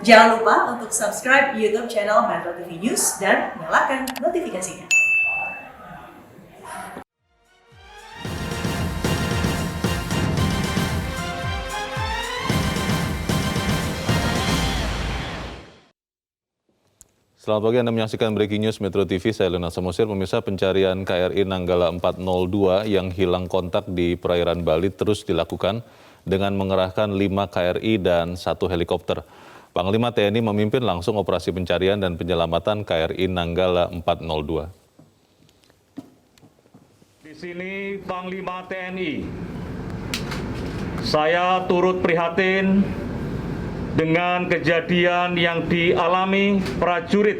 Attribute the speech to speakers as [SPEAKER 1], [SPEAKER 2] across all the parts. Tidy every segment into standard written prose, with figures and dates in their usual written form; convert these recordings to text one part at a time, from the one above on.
[SPEAKER 1] Jangan lupa untuk subscribe YouTube channel Metro TV News dan nyalakan notifikasinya.
[SPEAKER 2] Selamat pagi, Anda menyaksikan Breaking News Metro TV, saya Lena Samosir. Pemirsa, pencarian KRI Nanggala 402 yang hilang kontak di perairan Bali terus dilakukan dengan mengerahkan 5 KRI dan 1 helikopter. Panglima TNI memimpin langsung operasi pencarian dan penyelamatan KRI Nanggala 402.
[SPEAKER 3] Di sini Panglima TNI, saya turut prihatin dengan kejadian yang dialami prajurit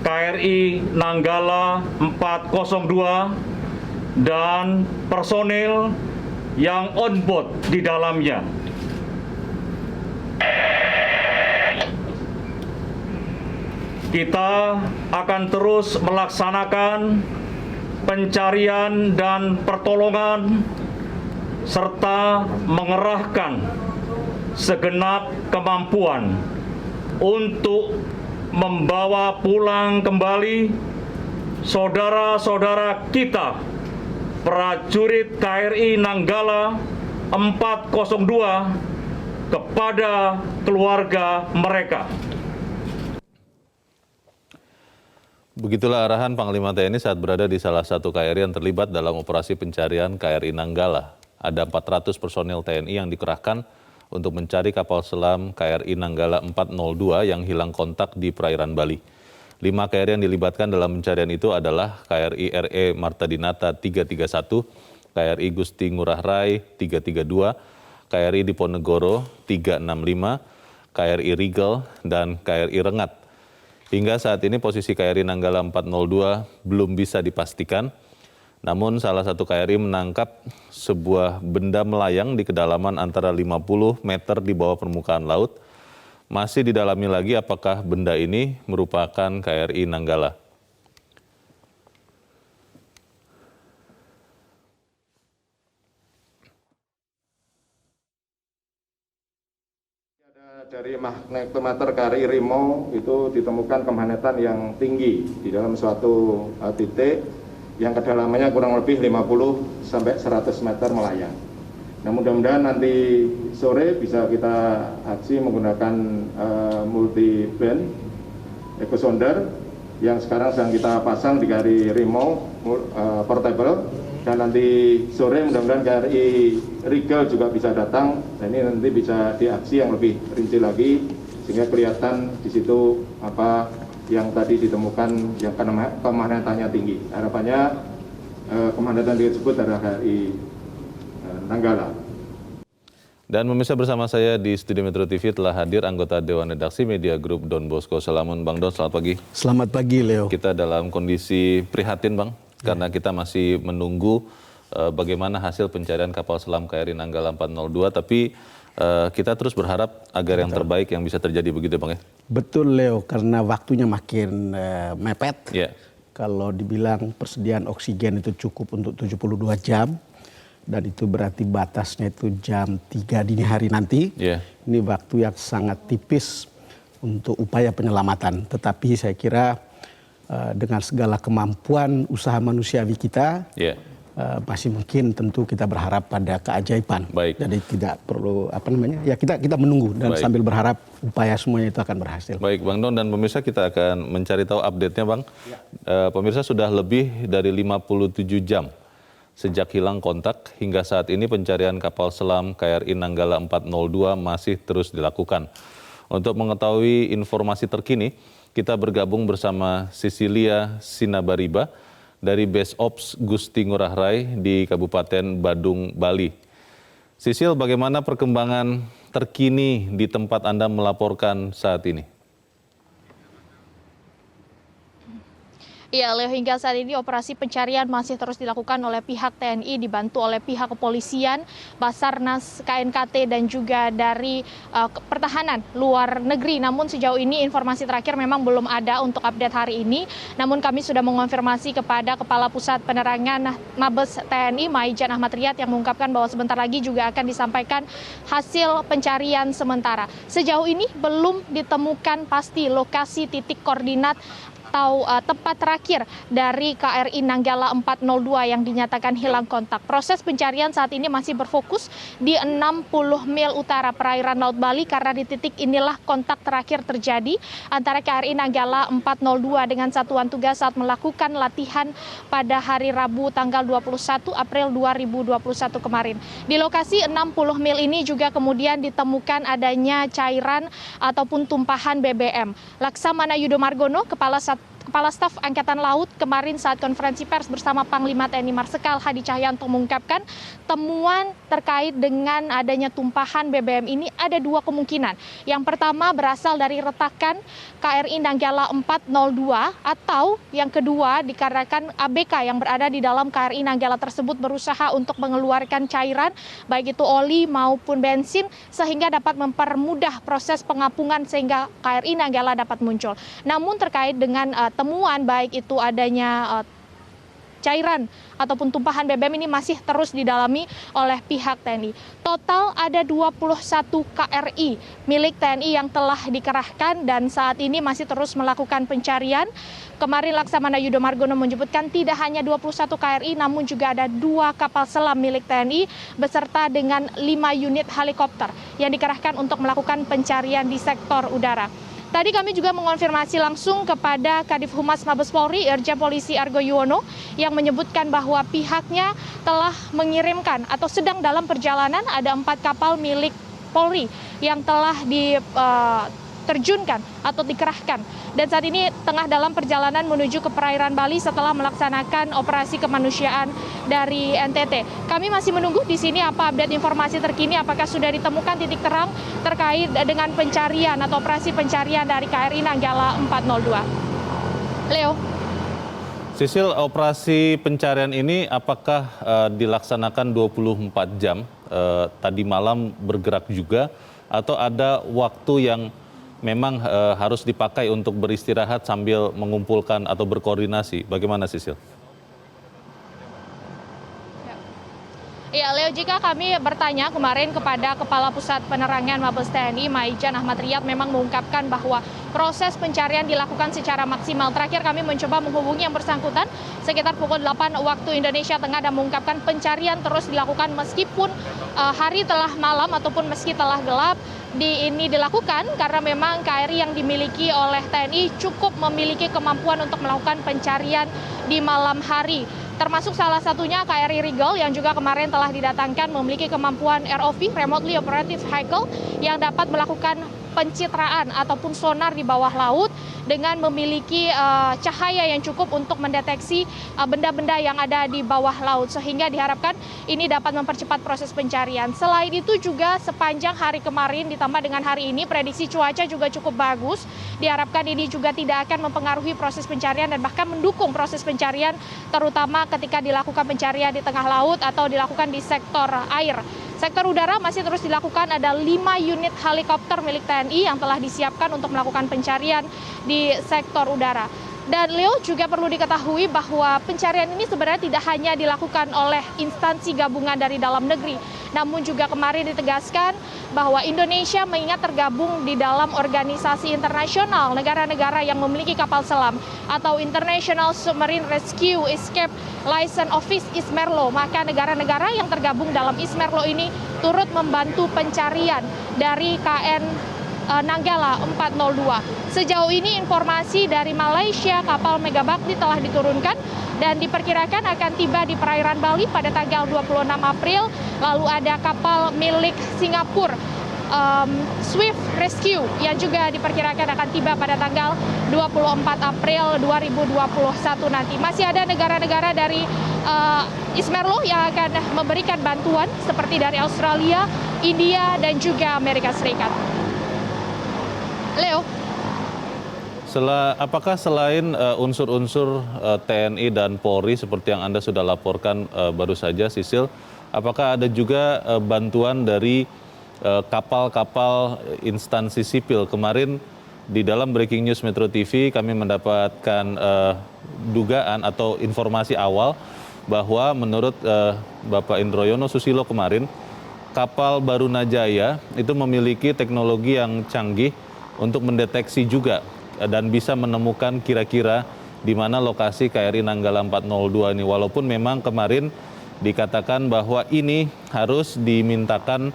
[SPEAKER 3] KRI Nanggala 402 dan personel yang on board di dalamnya. Kita akan terus melaksanakan pencarian dan pertolongan serta mengerahkan segenap kemampuan untuk membawa pulang kembali saudara-saudara kita prajurit KRI Nanggala 402 kepada keluarga mereka.
[SPEAKER 2] Begitulah arahan Panglima TNI saat berada di salah satu KRI yang terlibat dalam operasi pencarian KRI Nanggala. Ada 400 personel TNI yang dikerahkan untuk mencari kapal selam KRI Nanggala 402 yang hilang kontak di perairan Bali. 5 KRI yang dilibatkan dalam pencarian itu adalah KRI RE Marta Dinata 331, KRI Gusti Ngurah Rai 332, KRI Diponegoro 365, KRI Rigel, dan KRI Rengat. Hingga saat ini posisi KRI Nanggala 402 belum bisa dipastikan. Namun salah satu KRI menangkap sebuah benda melayang di kedalaman antara 50 meter di bawah permukaan laut. Masih didalami lagi apakah benda ini merupakan KRI Nanggala.
[SPEAKER 4] Dari magnetometer KRI Rimo itu ditemukan kemagnetan yang tinggi di dalam suatu titik yang kedalamannya kurang lebih 50 sampai 100 meter melayang. Nah, mudah-mudahan nanti sore bisa kita aksi menggunakan multi band echo sounder yang sekarang sedang kita pasang di KRI Rimo portable, dan nanti sore mudah-mudahan KRI Rigel juga bisa datang. Dan ini nanti bisa diaksi yang lebih rinci lagi sehingga kelihatan di situ apa yang tadi ditemukan yang kemagnetannya tinggi. Harapannya kemagnetan tersebut adalah KRI Nanggala.
[SPEAKER 2] Dan pemirsa, bersama saya di Studio Metro TV telah hadir anggota Dewan Redaksi Media Group Don Bosco Salamun. Bang Don, selamat pagi.
[SPEAKER 5] Selamat pagi, Leo.
[SPEAKER 2] Kita dalam kondisi prihatin, Bang, karena kita masih menunggu bagaimana hasil pencarian kapal selam KRI Nanggala 402, tapi kita terus berharap agar yang terbaik yang bisa terjadi, begitu Bang ya?
[SPEAKER 5] Betul, Leo, karena waktunya makin mepet.
[SPEAKER 2] Yeah.
[SPEAKER 5] Kalau dibilang persediaan oksigen itu cukup untuk 72 jam, dan itu berarti batasnya itu jam 3 dini hari nanti.
[SPEAKER 2] Yeah.
[SPEAKER 5] Ini waktu yang sangat tipis untuk upaya penyelamatan. Tetapi saya kira dengan segala kemampuan usaha manusiawi kita, masih mungkin tentu kita berharap pada keajaiban.
[SPEAKER 2] Baik.
[SPEAKER 5] Jadi tidak perlu kita menunggu dan
[SPEAKER 2] Baik.
[SPEAKER 5] sambil berharap upaya semuanya itu akan berhasil.
[SPEAKER 2] Baik Bang Don, dan pemirsa, kita akan mencari tahu update-nya Bang. Pemirsa, sudah lebih dari 57 jam sejak hilang kontak. Hingga saat ini pencarian kapal selam KRI Nanggala 402 masih terus dilakukan. Untuk mengetahui informasi terkini, kita bergabung bersama Cecilia Sinabariba dari Base Ops Gusti Ngurah Rai di Kabupaten Badung, Bali. Sisil, bagaimana perkembangan terkini di tempat Anda melaporkan saat ini?
[SPEAKER 6] Ya, Leo, hingga saat ini operasi pencarian masih terus dilakukan oleh pihak TNI dibantu oleh pihak kepolisian, Basarnas, KNKT dan juga dari pertahanan luar negeri. Namun sejauh ini informasi terakhir memang belum ada untuk update hari ini. Namun kami sudah mengonfirmasi kepada Kepala Pusat Penerangan Mabes TNI Maijan Ahmad Riyad yang mengungkapkan bahwa sebentar lagi juga akan disampaikan hasil pencarian sementara. Sejauh ini belum ditemukan pasti lokasi titik koordinat atau tempat terakhir dari KRI Nanggala 402 yang dinyatakan hilang kontak. Proses pencarian saat ini masih berfokus di 60 mil utara perairan Laut Bali karena di titik inilah kontak terakhir terjadi antara KRI Nanggala 402 dengan satuan tugas saat melakukan latihan pada hari Rabu tanggal 21 April 2021 kemarin. Di lokasi 60 mil ini juga kemudian ditemukan adanya cairan ataupun tumpahan BBM. Laksamana Yudo Margono, Kepala Staf Angkatan Laut kemarin saat konferensi pers bersama Panglima TNI Marsikal Hadi Cahyanto mengungkapkan temuan terkait dengan adanya tumpahan BBM ini ada dua kemungkinan. Yang pertama berasal dari retakan KRI Nanggala 402 atau yang kedua dikarenakan ABK yang berada di dalam KRI Nanggala tersebut berusaha untuk mengeluarkan cairan baik itu oli maupun bensin sehingga dapat mempermudah proses pengapungan sehingga KRI Nanggala dapat muncul. Namun terkait dengan temuan baik itu adanya cairan ataupun tumpahan BBM ini masih terus didalami oleh pihak TNI. Total ada 21 KRI milik TNI yang telah dikerahkan dan saat ini masih terus melakukan pencarian. Kemarin Laksamana Yudo Margono menyebutkan tidak hanya 21 KRI namun juga ada 2 kapal selam milik TNI beserta dengan 5 unit helikopter yang dikerahkan untuk melakukan pencarian di sektor udara. Tadi kami juga mengonfirmasi langsung kepada Kadif Humas Mabes Polri, Irjen Polisi Argo Yuwono, yang menyebutkan bahwa pihaknya telah mengirimkan atau sedang dalam perjalanan ada 4 kapal milik Polri yang telah diterjunkan atau dikerahkan. Dan saat ini tengah dalam perjalanan menuju ke perairan Bali setelah melaksanakan operasi kemanusiaan dari NTT. Kami masih menunggu di sini apa update informasi terkini, apakah sudah ditemukan titik terang terkait dengan pencarian atau operasi pencarian dari KRI Nanggala 402. Leo.
[SPEAKER 2] Sisil, operasi pencarian ini apakah dilaksanakan 24 jam? Tadi malam bergerak juga atau ada waktu yang memang harus dipakai untuk beristirahat sambil mengumpulkan atau berkoordinasi? Bagaimana, Sisil?
[SPEAKER 6] Ya, Leo, jika kami bertanya kemarin kepada Kepala Pusat Penerangan Mabes TNI Maijan Ahmad Riyad memang mengungkapkan bahwa proses pencarian dilakukan secara maksimal. Terakhir kami mencoba menghubungi yang bersangkutan sekitar pukul 8 waktu Indonesia Tengah dan mengungkapkan pencarian terus dilakukan meskipun hari telah malam ataupun meski telah gelap. Ini dilakukan karena memang KRI yang dimiliki oleh TNI cukup memiliki kemampuan untuk melakukan pencarian di malam hari. Termasuk salah satunya KRI Rigel yang juga kemarin telah didatangkan memiliki kemampuan ROV, Remotely Operative Vehicle, yang dapat melakukan pencitraan ataupun sonar di bawah laut dengan memiliki cahaya yang cukup untuk mendeteksi benda-benda yang ada di bawah laut sehingga diharapkan ini dapat mempercepat proses pencarian. Selain itu juga sepanjang hari kemarin ditambah dengan hari ini prediksi cuaca juga cukup bagus. Diharapkan ini juga tidak akan mempengaruhi proses pencarian dan bahkan mendukung proses pencarian terutama ketika dilakukan pencarian di tengah laut atau dilakukan di sektor air. Sektor udara masih terus dilakukan, ada 5 unit helikopter milik TNI yang telah disiapkan untuk melakukan pencarian di sektor udara. Dan Leo, juga perlu diketahui bahwa pencarian ini sebenarnya tidak hanya dilakukan oleh instansi gabungan dari dalam negeri, namun juga kemarin ditegaskan bahwa Indonesia mengingat tergabung di dalam organisasi internasional negara-negara yang memiliki kapal selam atau International Submarine Rescue Escape License Office ISMERLO, maka negara-negara yang tergabung dalam ISMERLO ini turut membantu pencarian dari KN Nanggala 402. Sejauh ini informasi dari Malaysia, kapal Megabakti telah diturunkan dan diperkirakan akan tiba di perairan Bali pada tanggal 26 April. Lalu ada kapal milik Singapura, Swift Rescue, yang juga diperkirakan akan tiba pada tanggal 24 April 2021 nanti. Masih ada negara-negara dari ISMERLO yang akan memberikan bantuan seperti dari Australia, India, dan juga Amerika Serikat. Leo.
[SPEAKER 2] Apakah selain unsur-unsur TNI dan Polri seperti yang Anda sudah laporkan baru saja, Sisil, apakah ada juga bantuan dari kapal-kapal instansi sipil? Kemarin di dalam Breaking News Metro TV kami mendapatkan dugaan atau informasi awal bahwa menurut Bapak Indroyono Susilo kemarin, kapal Barunajaya itu memiliki teknologi yang canggih untuk mendeteksi juga dan bisa menemukan kira-kira di mana lokasi KRI Nanggala 402 ini. Walaupun memang kemarin dikatakan bahwa ini harus dimintakan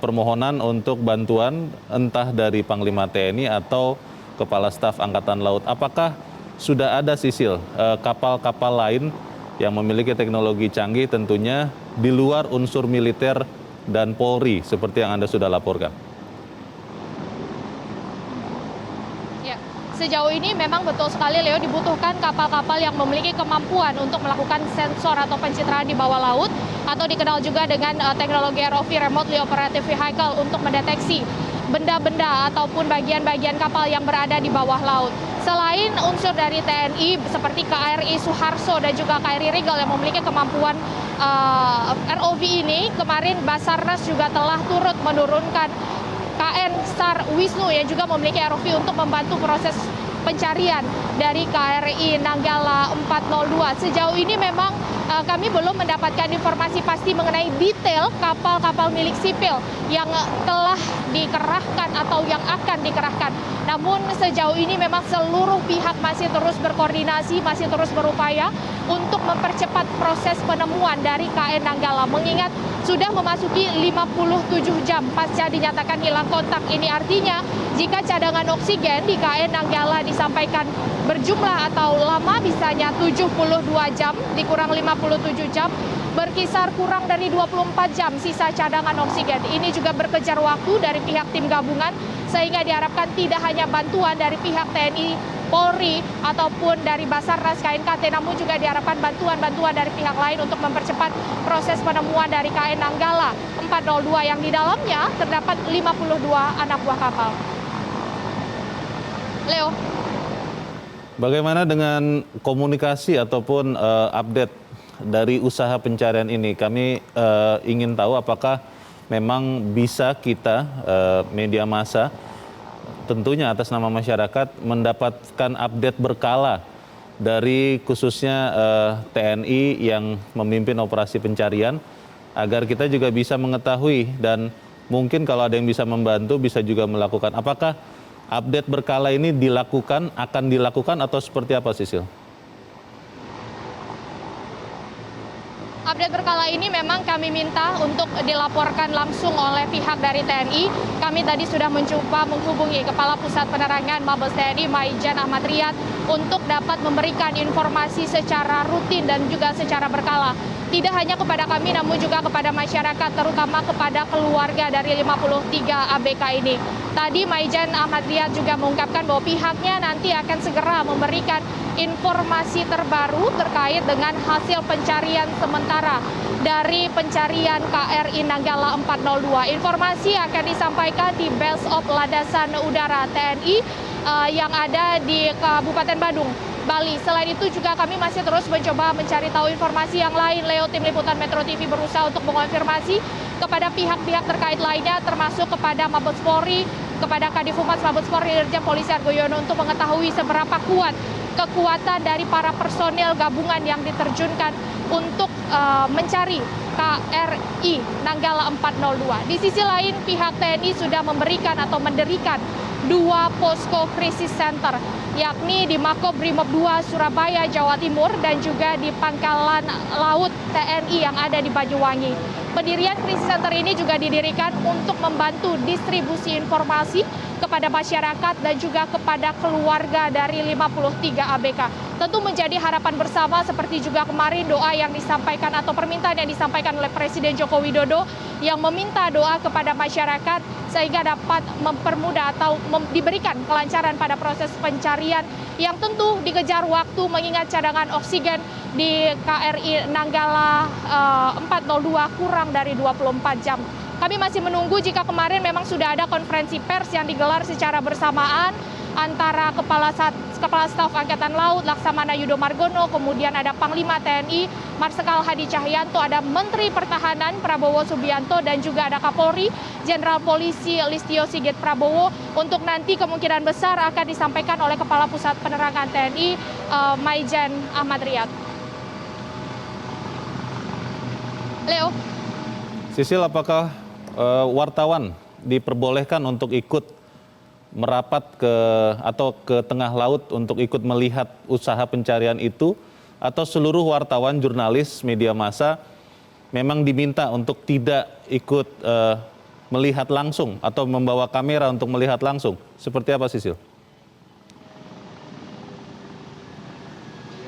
[SPEAKER 2] permohonan untuk bantuan entah dari Panglima TNI atau Kepala Staf Angkatan Laut. Apakah sudah ada, Sisil, kapal-kapal lain yang memiliki teknologi canggih tentunya di luar unsur militer dan Polri seperti yang Anda sudah laporkan?
[SPEAKER 6] Sejauh ini memang betul sekali, Leo, dibutuhkan kapal-kapal yang memiliki kemampuan untuk melakukan sensor atau pencitraan di bawah laut atau dikenal juga dengan teknologi ROV, Remotely Operative Vehicle, untuk mendeteksi benda-benda ataupun bagian-bagian kapal yang berada di bawah laut. Selain unsur dari TNI seperti KRI Suharso dan juga KRI Rigel yang memiliki kemampuan ROV ini, kemarin Basarnas juga telah turut menurunkan KN Sar Wisnu yang juga memiliki ROV untuk membantu proses pencarian dari KRI Nanggala 402. Sejauh ini memang kami belum mendapatkan informasi pasti mengenai detail kapal-kapal milik sipil yang telah dikerahkan atau yang akan dikerahkan. Namun sejauh ini memang seluruh pihak masih terus berkoordinasi, masih terus berupaya untuk mempercepat proses penemuan dari KN Nanggala. Mengingat sudah memasuki 57 jam pasca dinyatakan hilang kontak. Ini artinya jika cadangan oksigen di KN Nanggala disampaikan berjumlah atau lama bisanya 72 jam, dikurang 57 jam, berkisar kurang dari 24 jam sisa cadangan oksigen. Ini juga berkejar waktu dari pihak tim gabungan, sehingga diharapkan tidak hanya bantuan dari pihak TNI, Polri, ataupun dari Basarnas KNKT, namun juga diharapkan bantuan-bantuan dari pihak lain untuk mempercepat proses penemuan dari KN Nanggala 402 yang di dalamnya terdapat 52 anak buah kapal. Leo.
[SPEAKER 2] Bagaimana dengan komunikasi ataupun update dari usaha pencarian ini? Kami ingin tahu apakah memang bisa kita, media massa, tentunya atas nama masyarakat, mendapatkan update berkala dari khususnya TNI yang memimpin operasi pencarian, agar kita juga bisa mengetahui dan mungkin kalau ada yang bisa membantu bisa juga melakukan. Apakah update berkala ini akan dilakukan atau seperti apa, Sisil?
[SPEAKER 6] Update berkala ini memang kami minta untuk dilaporkan langsung oleh pihak dari TNI. Kami tadi sudah mencoba menghubungi Kepala Pusat Penerangan Mabes TNI Maijan Ahmad Riyad untuk dapat memberikan informasi secara rutin dan juga secara berkala. Tidak hanya kepada kami namun juga kepada masyarakat, terutama kepada keluarga dari 53 ABK ini. Tadi Maijan Ahmad Riyad juga mengungkapkan bahwa pihaknya nanti akan segera memberikan informasi terbaru terkait dengan hasil pencarian sementara dari pencarian KRI Nanggala 402. Informasi akan disampaikan di Base of Landasan Udara TNI yang ada di Kabupaten Badung, Bali. Selain itu juga kami masih terus mencoba mencari tahu informasi yang lain. Leo, tim liputan Metro TV berusaha untuk mengonfirmasi kepada pihak-pihak terkait lainnya, termasuk kepada Mabes Polri, kepada Kadif Humas Mabes Polri, Irjen Polisi Argo Yono, untuk mengetahui seberapa kuat kekuatan dari para personil gabungan yang diterjunkan untuk mencari KRI Nanggala 402. Di sisi lain, pihak TNI sudah memberikan atau mendirikan 2 posko krisis center, yakni di Makobrimob 2 Surabaya, Jawa Timur, dan juga di Pangkalan Laut TNI yang ada di Banyuwangi. Pendirian krisis center ini juga didirikan untuk membantu distribusi informasi kepada masyarakat dan juga kepada keluarga dari 53 ABK. Tentu menjadi harapan bersama seperti juga kemarin doa yang disampaikan atau permintaan yang disampaikan oleh Presiden Joko Widodo yang meminta doa kepada masyarakat sehingga dapat mempermudah atau diberikan kelancaran pada proses pencarian yang tentu dikejar waktu mengingat cadangan oksigen di KRI Nanggala 402 kurang dari 24 jam. Kami masih menunggu jika kemarin memang sudah ada konferensi pers yang digelar secara bersamaan antara Kepala Staf Angkatan Laut Laksamana Yudo Margono, kemudian ada Panglima TNI Marsikal Hadi Cahyanto, ada Menteri Pertahanan Prabowo Subianto, dan juga ada Kapolri Jenderal Polisi Listio Sigit Prabowo. Untuk nanti kemungkinan besar akan disampaikan oleh Kepala Pusat Penerangan TNI Maijen Ahmad Riyad. Leo.
[SPEAKER 2] Sisil, apakah wartawan diperbolehkan untuk ikut merapat ke tengah laut untuk ikut melihat usaha pencarian itu, atau seluruh wartawan, jurnalis, media massa memang diminta untuk tidak ikut melihat langsung atau membawa kamera untuk melihat langsung? Seperti apa, Sisil?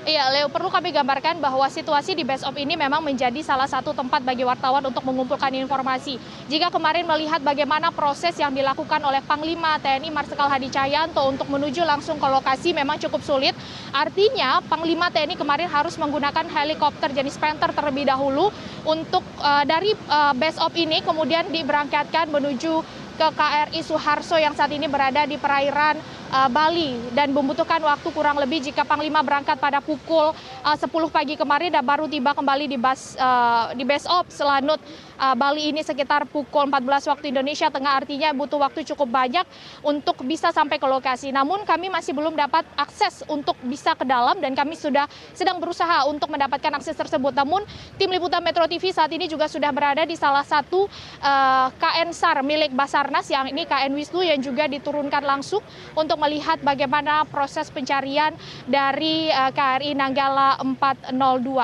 [SPEAKER 6] Iya, Leo, perlu kami gambarkan bahwa situasi di Base Op ini memang menjadi salah satu tempat bagi wartawan untuk mengumpulkan informasi. Jika kemarin melihat bagaimana proses yang dilakukan oleh Panglima TNI Marsikal Hadi Cahyanto untuk menuju langsung ke lokasi memang cukup sulit. Artinya Panglima TNI kemarin harus menggunakan helikopter jenis Panther terlebih dahulu untuk dari Base Op ini kemudian diberangkatkan menuju ke KRI Suharto yang saat ini berada di perairan Bali, dan membutuhkan waktu kurang lebih jika Panglima berangkat pada pukul 10 pagi kemarin dan baru tiba kembali di Base Op Selanut Bali ini sekitar pukul 14 waktu Indonesia Tengah. Artinya butuh waktu cukup banyak untuk bisa sampai ke lokasi. Namun kami masih belum dapat akses untuk bisa ke dalam, dan kami sedang berusaha untuk mendapatkan akses tersebut. Namun tim liputan Metro TV saat ini juga sudah berada di salah satu KN SAR milik Basarnas, yang ini KN Wisnu, yang juga diturunkan langsung untuk melihat bagaimana proses pencarian dari KRI Nanggala 402.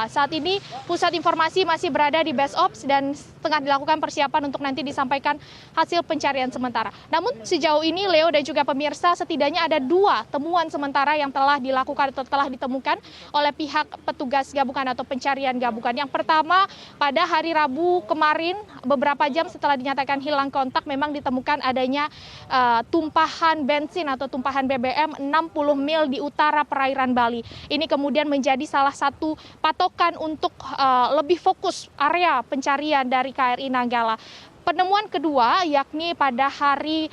[SPEAKER 6] Saat ini pusat informasi masih berada di Base Ops dan tengah dilakukan persiapan untuk nanti disampaikan hasil pencarian sementara. Namun sejauh ini, Leo dan juga pemirsa, setidaknya ada 2 temuan sementara yang telah dilakukan atau telah ditemukan oleh pihak petugas gabungan atau pencarian gabungan. Yang pertama, pada hari Rabu kemarin, beberapa jam setelah dinyatakan hilang kontak, memang ditemukan adanya tumpahan bensin atau tumpahan BBM 60 mil di utara perairan Bali. Ini kemudian menjadi salah satu patokan untuk lebih fokus area pencarian dari KRI Nanggala. Penemuan kedua yakni pada hari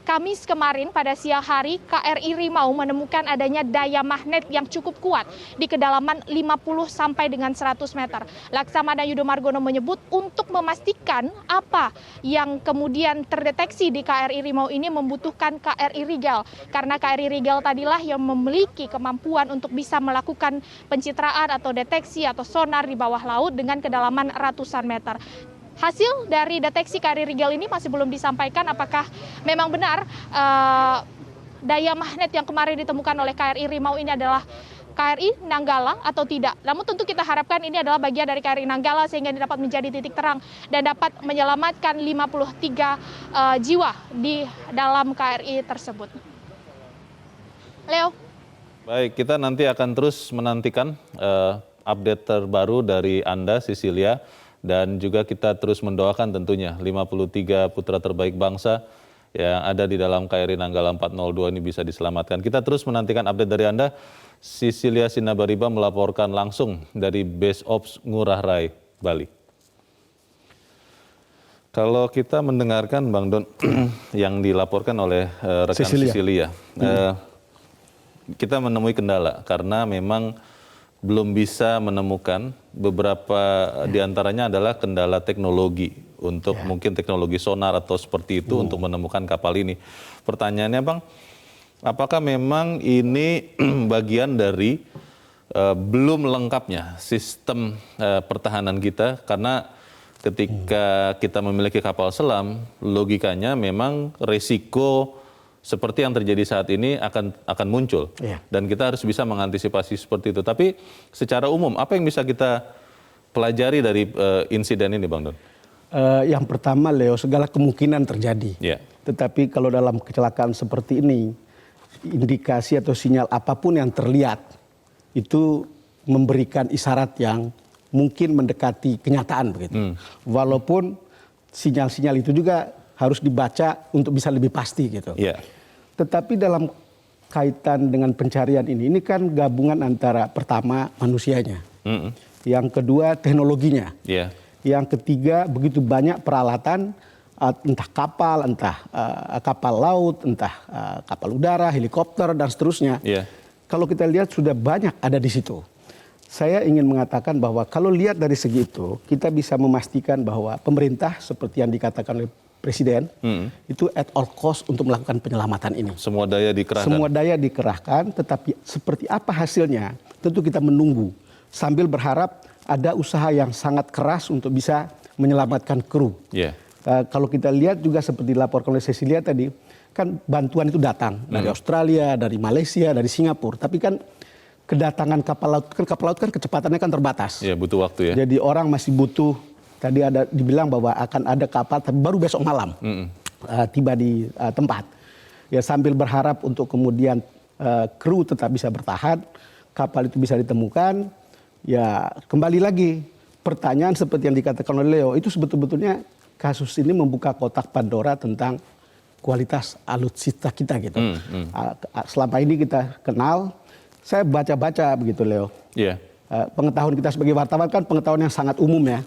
[SPEAKER 6] Kamis kemarin pada siang hari, KRI Rimau menemukan adanya daya magnet yang cukup kuat di kedalaman 50 sampai dengan 100 meter. Laksamana Yudo Margono menyebut untuk memastikan apa yang kemudian terdeteksi di KRI Rimau ini membutuhkan KRI Rigel, karena KRI Rigel tadilah yang memiliki kemampuan untuk bisa melakukan pencitraan atau deteksi atau sonar di bawah laut dengan kedalaman ratusan meter. Hasil dari deteksi KRI Rigel ini masih belum disampaikan apakah memang benar daya magnet yang kemarin ditemukan oleh KRI Rimau ini adalah KRI Nanggala atau tidak. Namun tentu kita harapkan ini adalah bagian dari KRI Nanggala sehingga dapat menjadi titik terang dan dapat menyelamatkan 53 jiwa di dalam KRI tersebut. Leo.
[SPEAKER 2] Baik, kita nanti akan terus menantikan update terbaru dari Anda, Sisilia. Dan juga kita terus mendoakan tentunya 53 putra terbaik bangsa yang ada di dalam KRI Nanggala 402 ini bisa diselamatkan. Kita terus menantikan update dari Anda. Sisilia Sinabariba melaporkan langsung dari Base Ops Ngurah Rai, Bali. Kalau kita mendengarkan Bang Don yang dilaporkan oleh rekan Sisilia, kita menemui kendala karena memang belum bisa menemukan, beberapa diantaranya adalah kendala teknologi untuk mungkin teknologi sonar atau seperti itu untuk menemukan kapal ini. Pertanyaannya Bang, apakah memang ini bagian dari belum lengkapnya sistem pertahanan kita? Karena ketika kita memiliki kapal selam, logikanya memang resiko seperti yang terjadi saat ini akan muncul, dan kita harus bisa mengantisipasi seperti itu. Tapi secara umum, apa yang bisa kita pelajari dari insiden ini, Bang Don?
[SPEAKER 5] Yang pertama, Leo, segala kemungkinan terjadi. Tetapi kalau dalam kecelakaan seperti ini, indikasi atau sinyal apapun yang terlihat itu memberikan isyarat yang mungkin mendekati kenyataan begitu. Walaupun sinyal-sinyal itu juga harus dibaca untuk bisa lebih pasti gitu. Tetapi dalam kaitan dengan pencarian ini kan gabungan antara pertama manusianya, yang kedua teknologinya, yang ketiga begitu banyak peralatan entah kapal, entah kapal laut, entah kapal udara, helikopter dan seterusnya. Kalau kita lihat sudah banyak ada di situ. Saya ingin mengatakan bahwa kalau lihat dari segi itu, kita bisa memastikan bahwa pemerintah seperti yang dikatakan oleh Presiden itu at all cost untuk melakukan penyelamatan ini.
[SPEAKER 2] Semua daya dikerahkan.
[SPEAKER 5] Semua daya dikerahkan, tetapi seperti apa hasilnya tentu kita menunggu sambil berharap ada usaha yang sangat keras untuk bisa menyelamatkan kru. Kalau kita lihat juga seperti dilaporkan oleh Cecilia tadi, kan bantuan itu datang dari Australia, dari Malaysia, dari Singapura. Tapi kan kedatangan kapal laut kan kecepatannya kan terbatas.
[SPEAKER 2] Butuh waktu ya.
[SPEAKER 5] Jadi orang masih butuh, tadi ada dibilang bahwa akan ada kapal, tapi baru besok malam tiba di tempat. Ya sambil berharap untuk kemudian kru tetap bisa bertahan, kapal itu bisa ditemukan. Ya kembali lagi, pertanyaan seperti yang dikatakan oleh Leo, itu sebetulnya kasus ini membuka kotak Pandora tentang kualitas alutsista kita gitu. Selama ini kita kenal, saya baca-baca begitu Leo. Pengetahuan kita sebagai wartawan kan pengetahuan yang sangat umum ya,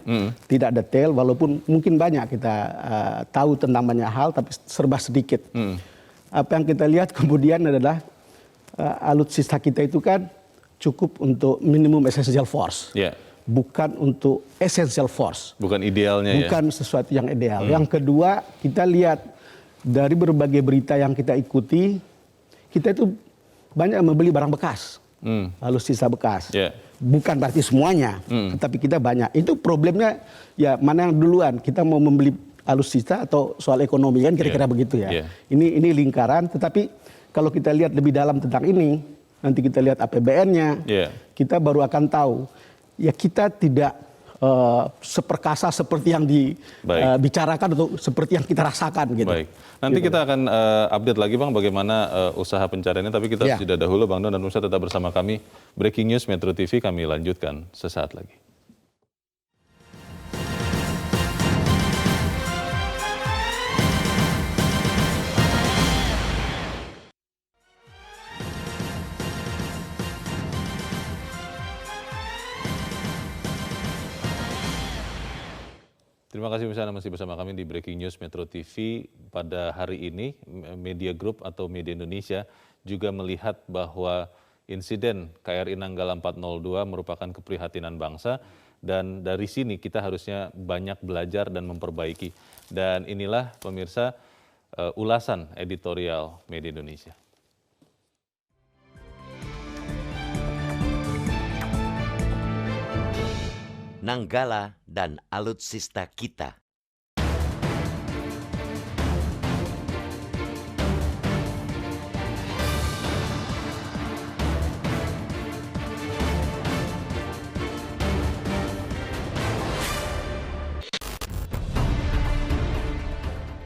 [SPEAKER 5] tidak detail walaupun mungkin banyak kita tahu tentang banyak hal tapi serba sedikit. Apa yang kita lihat kemudian adalah alutsista kita itu kan cukup untuk minimum essential force. Bukan untuk essential force.
[SPEAKER 2] Bukan idealnya
[SPEAKER 5] bukan sesuatu yang ideal. Yang kedua, kita lihat dari berbagai berita yang kita ikuti, kita itu banyak membeli barang bekas, alutsista bekas. Bukan berarti semuanya, tetapi kita banyak. Itu problemnya ya mana yang duluan, kita mau membeli alutsista atau soal ekonomi kan kira-kira begitu ya. Ini lingkaran, tetapi kalau kita lihat lebih dalam tentang ini, nanti kita lihat APBN-nya, kita baru akan tahu. Ya kita tidak seperkasa seperti yang dibicarakan atau seperti yang kita rasakan gitu.
[SPEAKER 2] Baik. Nanti kita akan update lagi Bang bagaimana usaha pencariannya, tapi kita sudah dahulu Bang Don dan pemirsa tetap bersama kami. Breaking News Metro TV kami lanjutkan sesaat lagi. Terima kasih pemirsa, masih bersama kami di Breaking News Metro TV. Pada hari ini, Media Group atau Media Indonesia juga melihat bahwa insiden KRI Nanggala 402 merupakan keprihatinan bangsa dan dari sini kita harusnya banyak belajar dan memperbaiki. Dan inilah pemirsa ulasan editorial Media Indonesia.
[SPEAKER 7] Nanggala dan alutsista kita.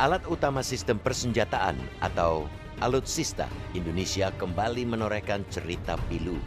[SPEAKER 7] Alat utama sistem persenjataan atau alutsista Indonesia kembali menorehkan cerita pilu.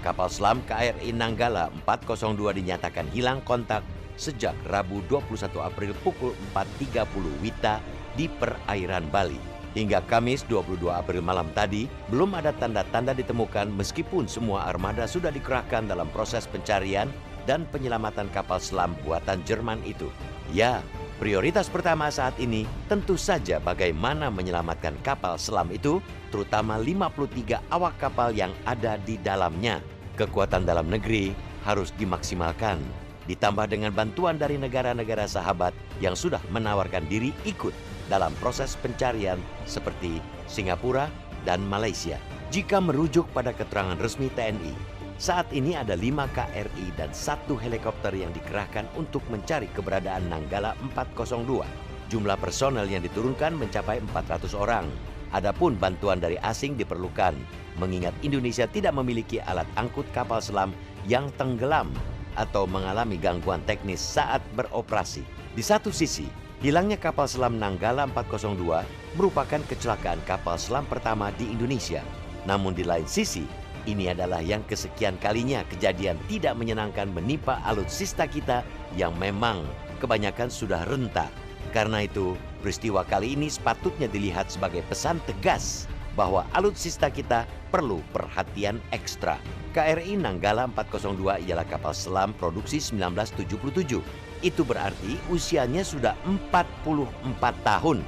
[SPEAKER 7] Kapal selam KRI Nanggala 402 dinyatakan hilang kontak sejak Rabu 21 April pukul 4.30 WITA di perairan Bali. Hingga Kamis 22 April malam tadi, belum ada tanda-tanda ditemukan meskipun semua armada sudah dikerahkan dalam proses pencarian dan penyelamatan kapal selam buatan Jerman itu. Ya, prioritas pertama saat ini tentu saja bagaimana menyelamatkan kapal selam itu, terutama 53 awak kapal yang ada di dalamnya. Kekuatan dalam negeri harus dimaksimalkan, ditambah dengan bantuan dari negara-negara sahabat yang sudah menawarkan diri ikut dalam proses pencarian seperti Singapura dan Malaysia. Jika merujuk pada keterangan resmi TNI, saat ini ada 5 KRI dan 1 helikopter yang dikerahkan untuk mencari keberadaan Nanggala 402. Jumlah personel yang diturunkan mencapai 400 orang. Adapun bantuan dari asing diperlukan, mengingat Indonesia tidak memiliki alat angkut kapal selam yang tenggelam atau mengalami gangguan teknis saat beroperasi. Di satu sisi, hilangnya kapal selam Nanggala 402 merupakan kecelakaan kapal selam pertama di Indonesia. Namun di lain sisi, ini adalah yang kesekian kalinya kejadian tidak menyenangkan menimpa alutsista kita yang memang kebanyakan sudah renta. Karena itu, peristiwa kali ini sepatutnya dilihat sebagai pesan tegas bahwa alutsista kita perlu perhatian ekstra. KRI Nanggala 402 ialah kapal selam produksi 1977. itu berarti usianya sudah 44 tahun.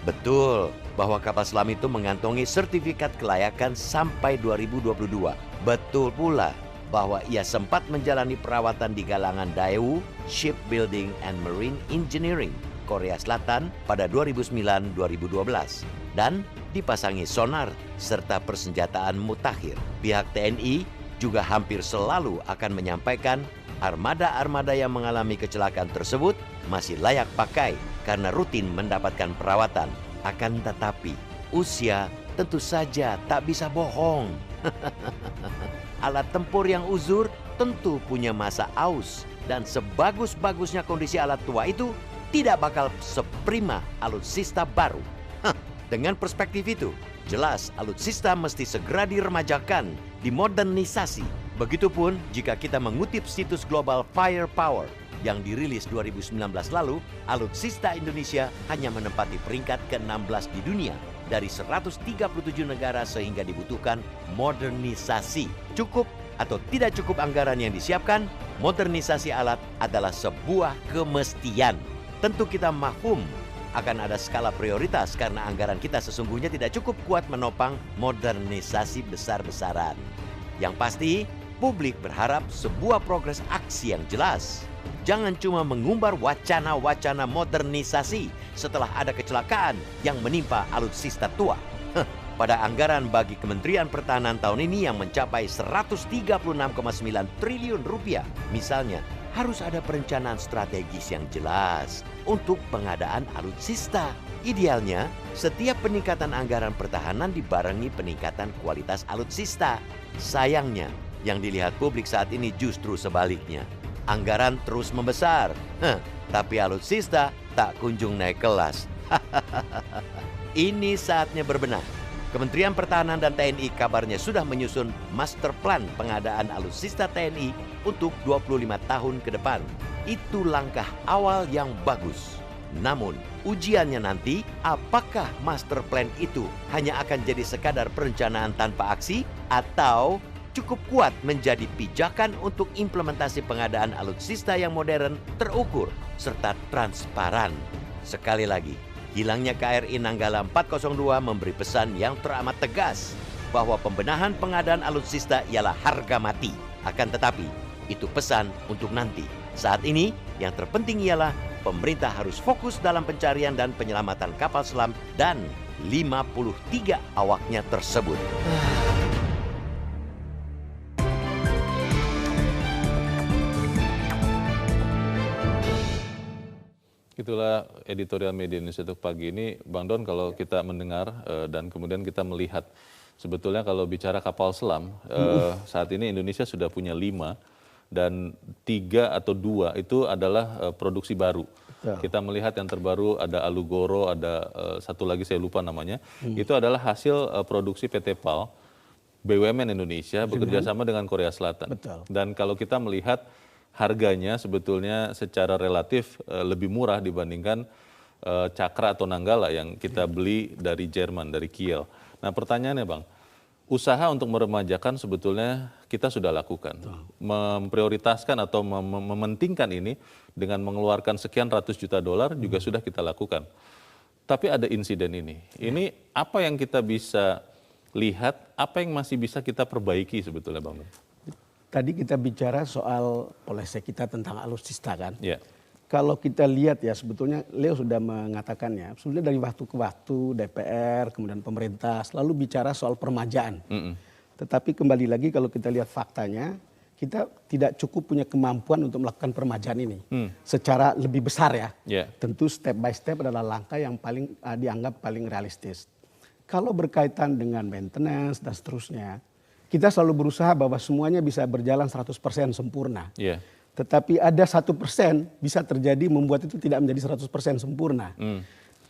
[SPEAKER 7] Betul bahwa kapal selam itu mengantongi sertifikat kelayakan sampai 2022. Betul pula bahwa ia sempat menjalani perawatan di galangan Daewoo Shipbuilding and Marine Engineering, Korea Selatan pada 2009-2012 dan dipasangi sonar serta persenjataan mutakhir. Pihak TNI juga hampir selalu akan menyampaikan armada-armada yang mengalami kecelakaan tersebut masih layak pakai karena rutin mendapatkan perawatan. Akan tetapi, usia tentu saja tak bisa bohong. Alat tempur yang uzur tentu punya masa aus dan sebagus-bagusnya kondisi alat tua itu tidak bakal seprima alutsista baru. Dengan perspektif itu, jelas alutsista mesti segera diremajakan, dimodernisasi. Begitupun jika kita mengutip situs global Firepower yang dirilis 2019 lalu, alutsista Indonesia hanya menempati peringkat ke-16 di dunia dari 137 negara sehingga dibutuhkan modernisasi. Cukup atau tidak cukup anggaran yang disiapkan, modernisasi alat adalah sebuah kemestian. Tentu kita mahfum akan ada skala prioritas karena anggaran kita sesungguhnya tidak cukup kuat menopang modernisasi besar-besaran. Yang pasti, publik berharap sebuah progres aksi yang jelas. Jangan cuma mengumbar wacana-wacana modernisasi setelah ada kecelakaan yang menimpa alutsista tua. Pada anggaran bagi Kementerian Pertahanan tahun ini yang mencapai 136,9 triliun rupiah, misalnya, harus ada perencanaan strategis yang jelas untuk pengadaan alutsista. Idealnya, setiap peningkatan anggaran pertahanan dibarengi peningkatan kualitas alutsista. Sayangnya, yang dilihat publik saat ini justru sebaliknya. Anggaran terus membesar, tapi alutsista tak kunjung naik kelas. Ini saatnya berbenah. Kementerian Pertahanan dan TNI kabarnya sudah menyusun master plan pengadaan alutsista TNI untuk 25 tahun ke depan. Itu langkah awal yang bagus. Namun, ujiannya nanti, apakah master plan itu hanya akan jadi sekadar perencanaan tanpa aksi atau cukup kuat menjadi pijakan untuk implementasi pengadaan alutsista yang modern, terukur, serta transparan. Sekali lagi, hilangnya KRI Nanggala 402 memberi pesan yang teramat tegas bahwa pembenahan pengadaan alutsista ialah harga mati. Akan tetapi, itu pesan untuk nanti. Saat ini, yang terpenting ialah pemerintah harus fokus dalam pencarian dan penyelamatan kapal selam dan 53 awaknya tersebut.
[SPEAKER 2] Itulah editorial Media Indonesia untuk pagi ini. Bang Don, kalau kita mendengar dan kemudian kita melihat, sebetulnya kalau bicara kapal selam, saat ini Indonesia sudah punya 5 dan 3 atau 2 itu adalah produksi baru. Betul. Kita melihat yang terbaru ada Alugoro, ada satu lagi saya lupa namanya. Itu adalah hasil produksi PT PAL, BUMN Indonesia bekerja sama dengan Korea Selatan.
[SPEAKER 5] Betul.
[SPEAKER 2] Dan kalau kita melihat harganya sebetulnya secara relatif lebih murah dibandingkan Cakra atau Nanggala yang kita beli dari Jerman, dari Kiel. Nah pertanyaannya Bang, usaha untuk meremajakan sebetulnya kita sudah lakukan. Memprioritaskan atau mementingkan ini dengan mengeluarkan sekian ratus juta dolar juga sudah kita lakukan. Tapi ada insiden ini. Ini apa yang kita bisa lihat, apa yang masih bisa kita perbaiki sebetulnya Bang?
[SPEAKER 5] Tadi kita bicara soal polisi kita tentang alutsista kan.
[SPEAKER 2] Yeah.
[SPEAKER 5] Kalau kita lihat ya sebetulnya Leo sudah mengatakannya. Sebetulnya dari waktu ke waktu DPR kemudian pemerintah selalu bicara soal permajaan. Tetapi kembali lagi kalau kita lihat faktanya, kita tidak cukup punya kemampuan untuk melakukan permajaan ini. Secara lebih besar ya. Yeah. Tentu step by step adalah langkah yang paling dianggap paling realistis. Kalau berkaitan dengan maintenance dan seterusnya, kita selalu berusaha bahwa semuanya bisa berjalan 100% sempurna. Yeah. Tetapi ada 1% bisa terjadi membuat itu tidak menjadi 100% sempurna.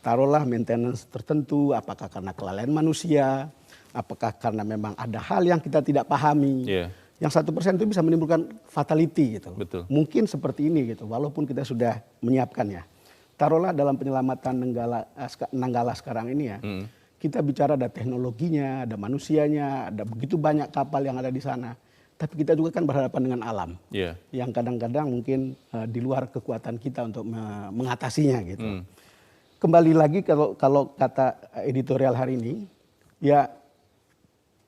[SPEAKER 5] Taruhlah maintenance tertentu, apakah karena kelalaian manusia, apakah karena memang ada hal yang kita tidak pahami. Yeah. Yang 1% itu bisa menimbulkan fatality gitu. Betul. Mungkin seperti ini gitu, walaupun kita sudah menyiapkannya. Taruhlah dalam penyelamatan Nanggala sekarang ini ya. Kita bicara ada teknologinya, ada manusianya, ada begitu banyak kapal yang ada di sana. tapi kita juga kan berhadapan dengan alam.
[SPEAKER 2] Yeah.
[SPEAKER 5] Yang kadang-kadang mungkin di luar kekuatan kita untuk mengatasinya gitu. Kembali lagi kalau kata editorial hari ini, ya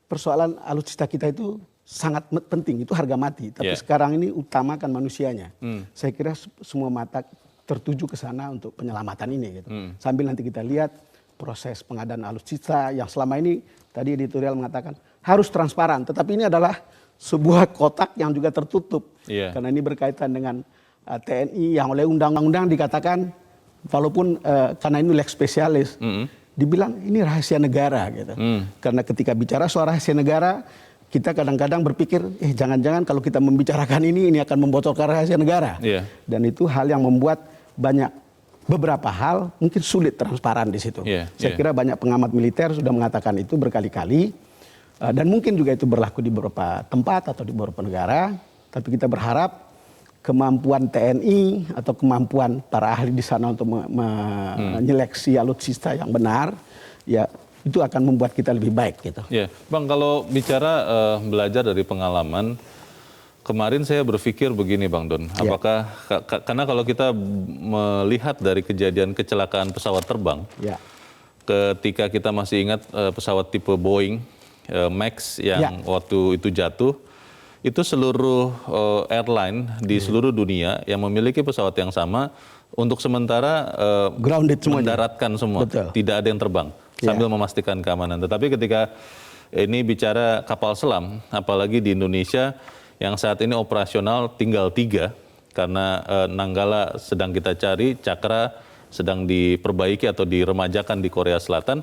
[SPEAKER 5] persoalan alutsista kita itu sangat penting, itu harga mati. Tapi sekarang ini utamakan manusianya. Saya kira semua mata tertuju ke sana untuk penyelamatan ini gitu. Sambil nanti kita lihat proses pengadaan alutsista yang selama ini tadi editorial mengatakan harus transparan, tetapi ini adalah sebuah kotak yang juga tertutup. Karena ini berkaitan dengan TNI yang oleh undang-undang dikatakan walaupun karena ini lex spesialis, dibilang ini rahasia negara gitu. Karena ketika bicara soal rahasia negara, kita kadang-kadang berpikir, jangan-jangan kalau kita membicarakan ini akan membocorkan rahasia negara. Dan itu hal yang membuat beberapa hal mungkin sulit transparan di situ. Saya kira banyak pengamat militer sudah mengatakan itu berkali-kali. Dan mungkin juga itu berlaku di beberapa tempat atau di beberapa negara. Tapi kita berharap kemampuan TNI atau kemampuan para ahli di sana untuk menyeleksi alutsista yang benar, ya itu akan membuat kita lebih baik gitu.
[SPEAKER 2] Bang, kalau bicara belajar dari pengalaman, kemarin saya berpikir begini Bang Don, apakah karena kalau kita melihat dari kejadian kecelakaan pesawat terbang, ketika kita masih ingat pesawat tipe Boeing Max yang waktu itu jatuh, itu seluruh airline di seluruh dunia yang memiliki pesawat yang sama untuk sementara
[SPEAKER 5] grounded
[SPEAKER 2] mendaratkan semua, tidak ada yang terbang sambil memastikan keamanan. Tetapi ketika ini bicara kapal selam, apalagi di Indonesia yang saat ini operasional tinggal 3 karena Nanggala sedang kita cari, Cakra sedang diperbaiki atau diremajakan di Korea Selatan.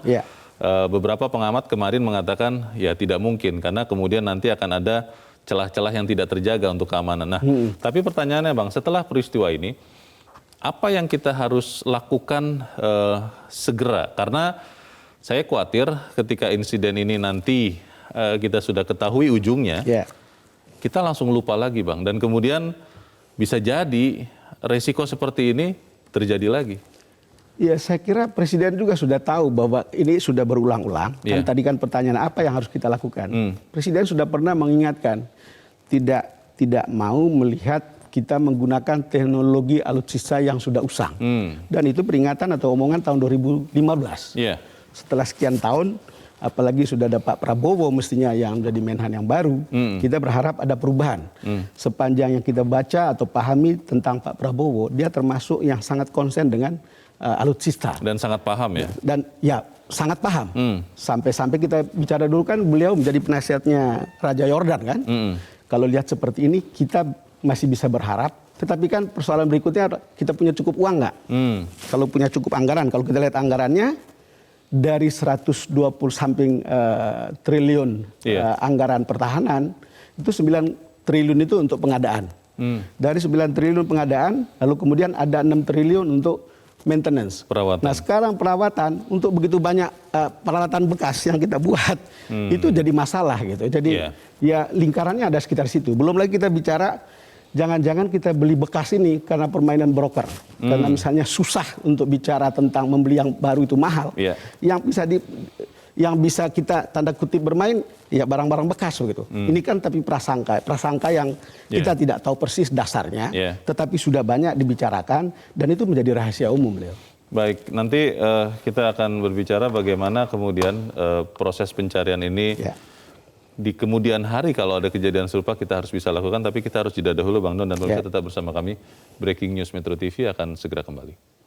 [SPEAKER 2] Beberapa pengamat kemarin mengatakan ya tidak mungkin karena kemudian nanti akan ada celah-celah yang tidak terjaga untuk keamanan. Nah, tapi pertanyaannya Bang, setelah peristiwa ini, apa yang kita harus lakukan segera? Karena saya khawatir ketika insiden ini nanti kita sudah ketahui ujungnya, kita langsung lupa lagi Bang. Dan kemudian bisa jadi resiko seperti ini terjadi lagi.
[SPEAKER 5] Ya, saya kira Presiden juga sudah tahu bahwa ini sudah berulang-ulang. Kan tadi kan pertanyaan apa yang harus kita lakukan. Presiden sudah pernah mengingatkan tidak mau melihat kita menggunakan teknologi alutsista yang sudah usang. Dan itu peringatan atau omongan tahun 2015. Setelah sekian tahun, apalagi sudah ada Pak Prabowo mestinya yang menjadi Menhan yang baru, kita berharap ada perubahan. Sepanjang yang kita baca atau pahami tentang Pak Prabowo, dia termasuk yang sangat konsen dengan alutsista.
[SPEAKER 2] Dan sangat paham ya?
[SPEAKER 5] Dan ya sangat paham. Sampai-sampai kita bicara dulu kan beliau menjadi penasihatnya Raja Yordan kan. Kalau lihat seperti ini kita masih bisa berharap. Tetapi kan persoalan berikutnya kita punya cukup uang nggak? Kalau punya cukup anggaran, kalau kita lihat anggarannya dari 120 something triliun anggaran pertahanan, itu 9 triliun itu untuk pengadaan. Dari 9 triliun pengadaan, lalu kemudian ada 6 triliun untuk maintenance.
[SPEAKER 2] Perawatan.
[SPEAKER 5] Nah sekarang perawatan untuk begitu banyak peralatan bekas yang kita buat itu jadi masalah gitu. Jadi ya lingkarannya ada sekitar situ. Belum lagi kita bicara jangan-jangan kita beli bekas ini karena permainan broker. Karena misalnya susah untuk bicara tentang membeli yang baru itu mahal. Yang bisa kita tanda kutip bermain ya barang-barang bekas begitu. Ini kan tapi prasangka yang kita tidak tahu persis dasarnya, tetapi sudah banyak dibicarakan dan itu menjadi rahasia umum beliau.
[SPEAKER 2] Baik, nanti kita akan berbicara bagaimana kemudian proses pencarian ini di kemudian hari kalau ada kejadian serupa kita harus bisa lakukan, tapi kita harus jeda dahulu Bang Don dan pemirsa tetap bersama kami. Breaking News Metro TV akan segera kembali.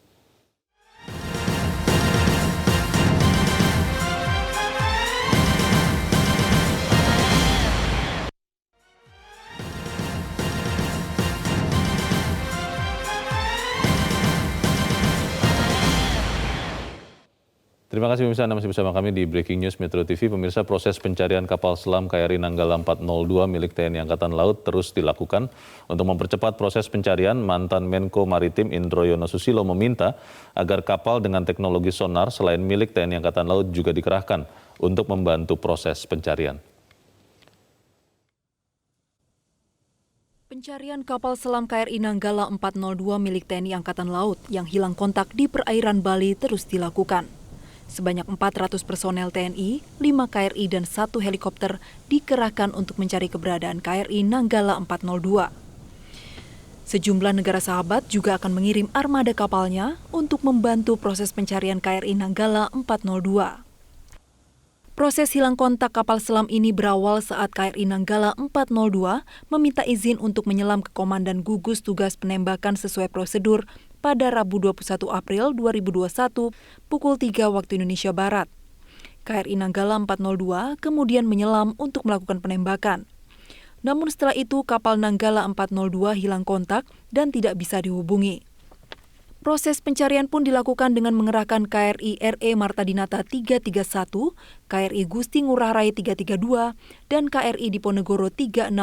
[SPEAKER 2] Terima kasih pemirsa, Anda masih bersama kami di Breaking News Metro TV. Pemirsa, proses pencarian kapal selam KRI Nanggala 402 milik TNI Angkatan Laut terus dilakukan. Untuk mempercepat proses pencarian, mantan Menko Maritim Indro Yono Susilo meminta agar kapal dengan teknologi sonar selain milik TNI Angkatan Laut juga dikerahkan untuk membantu proses pencarian.
[SPEAKER 8] Pencarian kapal selam KRI Nanggala 402 milik TNI Angkatan Laut yang hilang kontak di perairan Bali terus dilakukan. Sebanyak 400 personel TNI, 5 KRI, dan 1 helikopter dikerahkan untuk mencari keberadaan KRI Nanggala 402. Sejumlah negara sahabat juga akan mengirim armada kapalnya untuk membantu proses pencarian KRI Nanggala 402. Proses hilang kontak kapal selam ini berawal saat KRI Nanggala 402 meminta izin untuk menyelam ke Komandan Gugus Tugas Penembakan sesuai prosedur pada Rabu 21 April 2021 pukul 3 waktu Indonesia Barat. KRI Nanggala 402 kemudian menyelam untuk melakukan penembakan. Namun setelah itu kapal Nanggala 402 hilang kontak dan tidak bisa dihubungi. Proses pencarian pun dilakukan dengan mengerahkan KRI RE Marta Dinata 331, KRI Gusti Ngurah Rai 332, dan KRI Diponegoro 365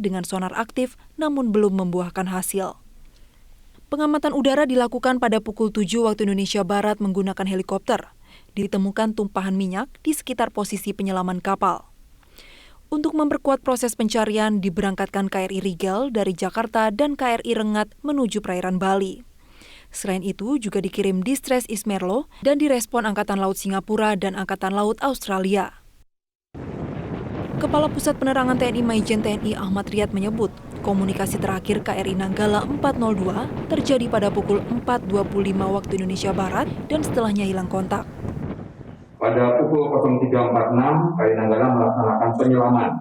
[SPEAKER 8] dengan sonar aktif namun belum membuahkan hasil. Pengamatan udara dilakukan pada pukul 7 waktu Indonesia Barat menggunakan helikopter. Ditemukan tumpahan minyak di sekitar posisi penyelaman kapal. Untuk memperkuat proses pencarian, diberangkatkan KRI Rigel dari Jakarta dan KRI Rengat menuju perairan Bali. Selain itu, juga dikirim Distress Ismerlo dan direspon Angkatan Laut Singapura dan Angkatan Laut Australia. Kepala Pusat Penerangan TNI Maijen TNI Ahmad Riyad menyebut, komunikasi terakhir KRI Nanggala 402 terjadi pada pukul 4.25 waktu Indonesia Barat dan setelahnya hilang kontak.
[SPEAKER 4] Pada pukul 03.46, KRI Nanggala melaksanakan penyelaman.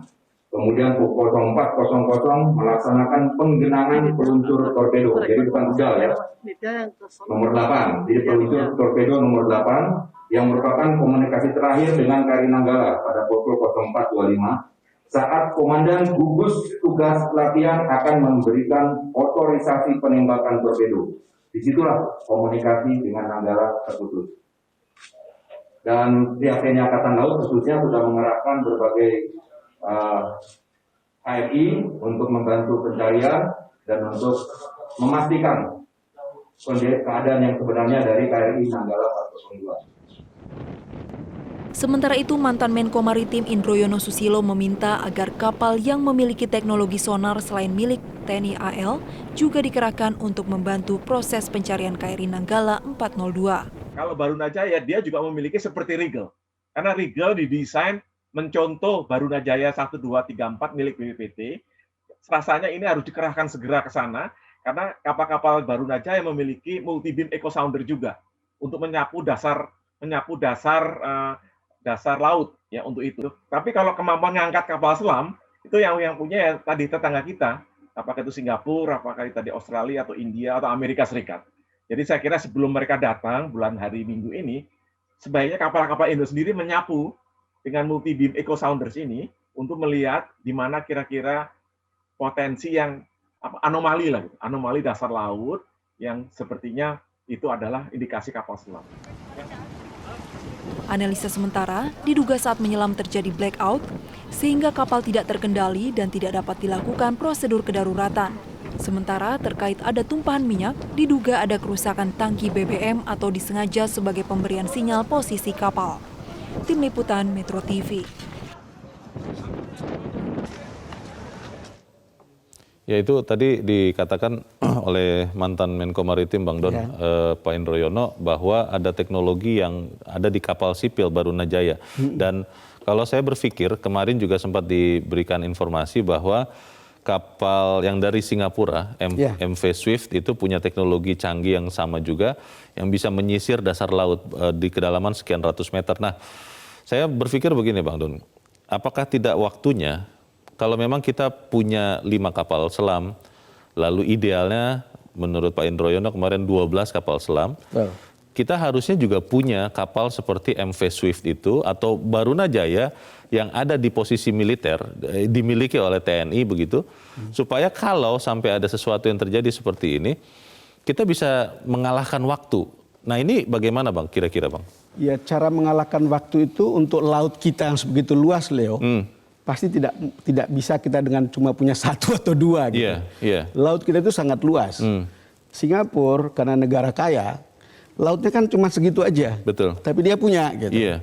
[SPEAKER 4] Kemudian pukul 04.00 melaksanakan penggenangan peluncur torpedo. Jadi bukan rudal ya. Nomor 8. Jadi peluncur torpedo nomor 8 yang merupakan komunikasi terakhir dengan KRI Nanggala pada pukul 04.25 saat Komandan Gugus Tugas Latihan akan memberikan otorisasi penembakan torpedo. Disitulah komunikasi dengan Nanggala terputus. Dan pihak TNI Angkatan Laut khususnya sudah mengerahkan berbagai KRI untuk membantu pencarian dan untuk memastikan keadaan yang sebenarnya dari KRI Nanggala 402.
[SPEAKER 8] Sementara itu, mantan Menko Maritim Indroyono Susilo meminta agar kapal yang memiliki teknologi sonar selain milik TNI AL juga dikerahkan untuk membantu proses pencarian KRI Nanggala 402.
[SPEAKER 9] Kalau Barunajaya, dia juga memiliki seperti Rigel. Karena Rigel didesain mencontoh Barunajaya 1234 milik BPPT, rasanya ini harus dikerahkan segera ke sana, karena kapal-kapal Barunajaya memiliki multi-beam echo sounder juga untuk menyapu dasar laut ya untuk itu. Tapi kalau kemampuan mengangkat kapal selam itu yang punya ya tadi tetangga kita, apakah itu Singapura, apakah itu tadi Australia atau India atau Amerika Serikat. Jadi saya kira sebelum mereka datang bulan hari Minggu ini, sebaiknya kapal-kapal Indo sendiri menyapu dengan multi-beam echo sounders ini untuk melihat di mana kira-kira potensi yang anomali dasar laut yang sepertinya itu adalah indikasi kapal selam.
[SPEAKER 8] Analisa sementara diduga saat menyelam terjadi blackout sehingga kapal tidak terkendali dan tidak dapat dilakukan prosedur kedaruratan. Sementara terkait ada tumpahan minyak, diduga ada kerusakan tangki BBM atau disengaja sebagai pemberian sinyal posisi kapal. Tim Liputan Metro TV.
[SPEAKER 2] Ya itu tadi dikatakan oleh mantan Menko Maritim Bang Don, Pak Indroyono, bahwa ada teknologi yang ada di kapal sipil Barunajaya. Dan kalau saya berpikir, kemarin juga sempat diberikan informasi bahwa kapal yang dari Singapura, MV Swift itu punya teknologi canggih yang sama juga, yang bisa menyisir dasar laut di kedalaman sekian ratus meter. Nah, saya berpikir begini Bang Don, apakah tidak waktunya kalau memang kita punya 5 kapal selam, lalu idealnya menurut Pak Indroyono kemarin 12 kapal selam, kita harusnya juga punya kapal seperti MV Swift itu atau Barunajaya yang ada di posisi militer, dimiliki oleh TNI begitu, supaya kalau sampai ada sesuatu yang terjadi seperti ini, kita bisa mengalahkan waktu. Nah ini bagaimana Bang kira-kira Bang?
[SPEAKER 5] Ya cara mengalahkan waktu itu untuk laut kita yang sebegitu luas Leo, pasti tidak bisa kita dengan cuma punya 1 atau 2 gitu. Laut kita itu sangat luas. Singapura karena negara kaya, lautnya kan cuma segitu aja.
[SPEAKER 2] Betul.
[SPEAKER 5] Tapi dia punya gitu.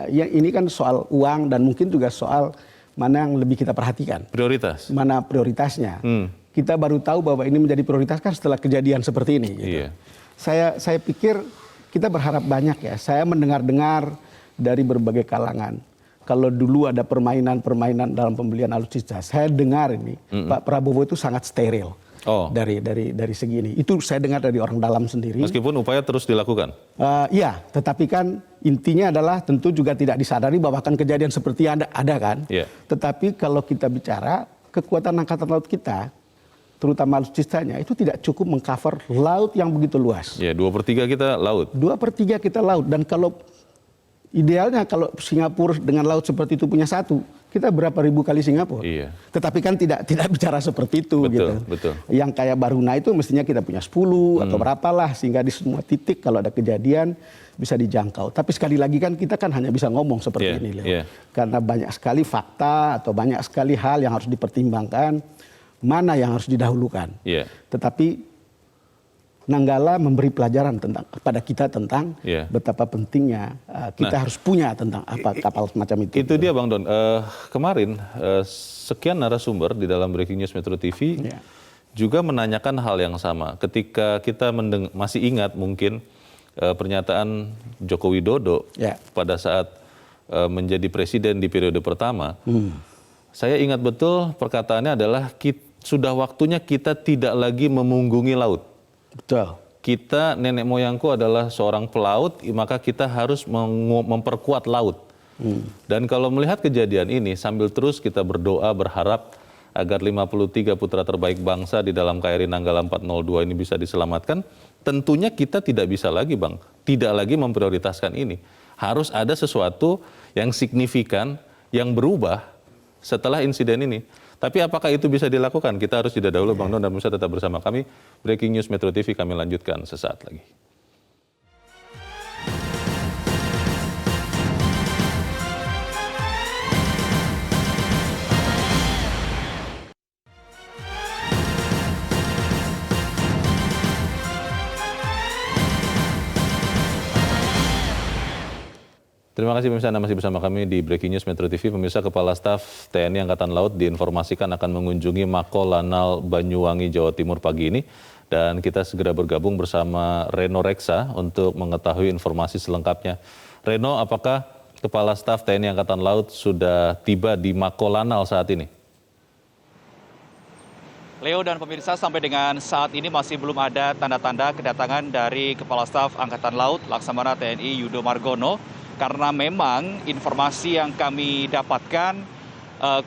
[SPEAKER 5] Yang ini kan soal uang dan mungkin juga soal mana yang lebih kita perhatikan. Prioritas. Mana prioritasnya. Kita baru tahu bahwa ini menjadi prioritas kan setelah kejadian seperti ini. Gitu. Saya pikir kita berharap banyak ya. Saya mendengar-dengar dari berbagai kalangan. Kalau dulu ada permainan-permainan dalam pembelian alutsista, saya dengar ini Pak Prabowo itu sangat steril dari segi ini. Itu saya dengar dari orang dalam sendiri.
[SPEAKER 2] Meskipun upaya terus dilakukan.
[SPEAKER 5] Iya, tetapi kan intinya adalah tentu juga tidak disadari bahwa akan kejadian seperti ada kan.
[SPEAKER 2] Yeah.
[SPEAKER 5] Tetapi kalau kita bicara kekuatan angkatan laut kita, terutama alutsistanya, itu tidak cukup mengcover laut yang begitu luas.
[SPEAKER 2] Ya, 2/3 kita laut.
[SPEAKER 5] 2/3 kita laut, dan kalau idealnya kalau Singapura dengan laut seperti itu punya satu, kita berapa ribu kali Singapura.
[SPEAKER 2] Iya.
[SPEAKER 5] Tetapi kan tidak bicara seperti itu.
[SPEAKER 2] Betul,
[SPEAKER 5] gitu.
[SPEAKER 2] betul.
[SPEAKER 5] Yang kayak Baruna itu mestinya kita punya 10 atau berapalah, sehingga di semua titik kalau ada kejadian bisa dijangkau. Tapi sekali lagi kan kita kan hanya bisa ngomong seperti ini, Leo. Karena banyak sekali fakta atau banyak sekali hal yang harus dipertimbangkan, mana yang harus didahulukan. Tetapi Nanggala memberi pelajaran kepada kita tentang betapa pentingnya kita harus punya tentang kapal semacam itu.
[SPEAKER 2] Itu dia Bang Don. Kemarin sekian narasumber di dalam Breaking News Metro TV juga menanyakan hal yang sama. Ketika kita masih ingat mungkin pernyataan Joko Widodo pada saat menjadi presiden di periode pertama, saya ingat betul perkataannya adalah sudah waktunya kita tidak lagi memunggungi laut.
[SPEAKER 5] Betul.
[SPEAKER 2] Kita, nenek moyangku adalah seorang pelaut, maka kita harus memperkuat laut. Dan kalau melihat kejadian ini, sambil terus kita berdoa, berharap agar 53 putra terbaik bangsa di dalam KRI Nanggala 402 ini bisa diselamatkan, tentunya kita tidak bisa lagi, Bang, tidak lagi memprioritaskan ini. Harus ada sesuatu yang signifikan, yang berubah setelah insiden ini. Tapi apakah itu bisa dilakukan? Kita harus jeda dahulu, Bang Don, dan bisa tetap bersama kami. Breaking News Metro TV kami lanjutkan sesaat lagi. Terima kasih pemirsa, Anda masih bersama kami di Breaking News Metro TV. Pemirsa, Kepala Staf TNI Angkatan Laut diinformasikan akan mengunjungi Mako Lanal Banyuwangi, Jawa Timur pagi ini. Dan kita segera bergabung bersama Reno Reksa untuk mengetahui informasi selengkapnya. Reno, apakah Kepala Staf TNI Angkatan Laut sudah tiba di Mako Lanal saat ini?
[SPEAKER 10] Leo dan pemirsa, sampai dengan saat ini masih belum ada tanda-tanda kedatangan dari Kepala Staf Angkatan Laut Laksamana TNI Yudo Margono. Karena memang informasi yang kami dapatkan,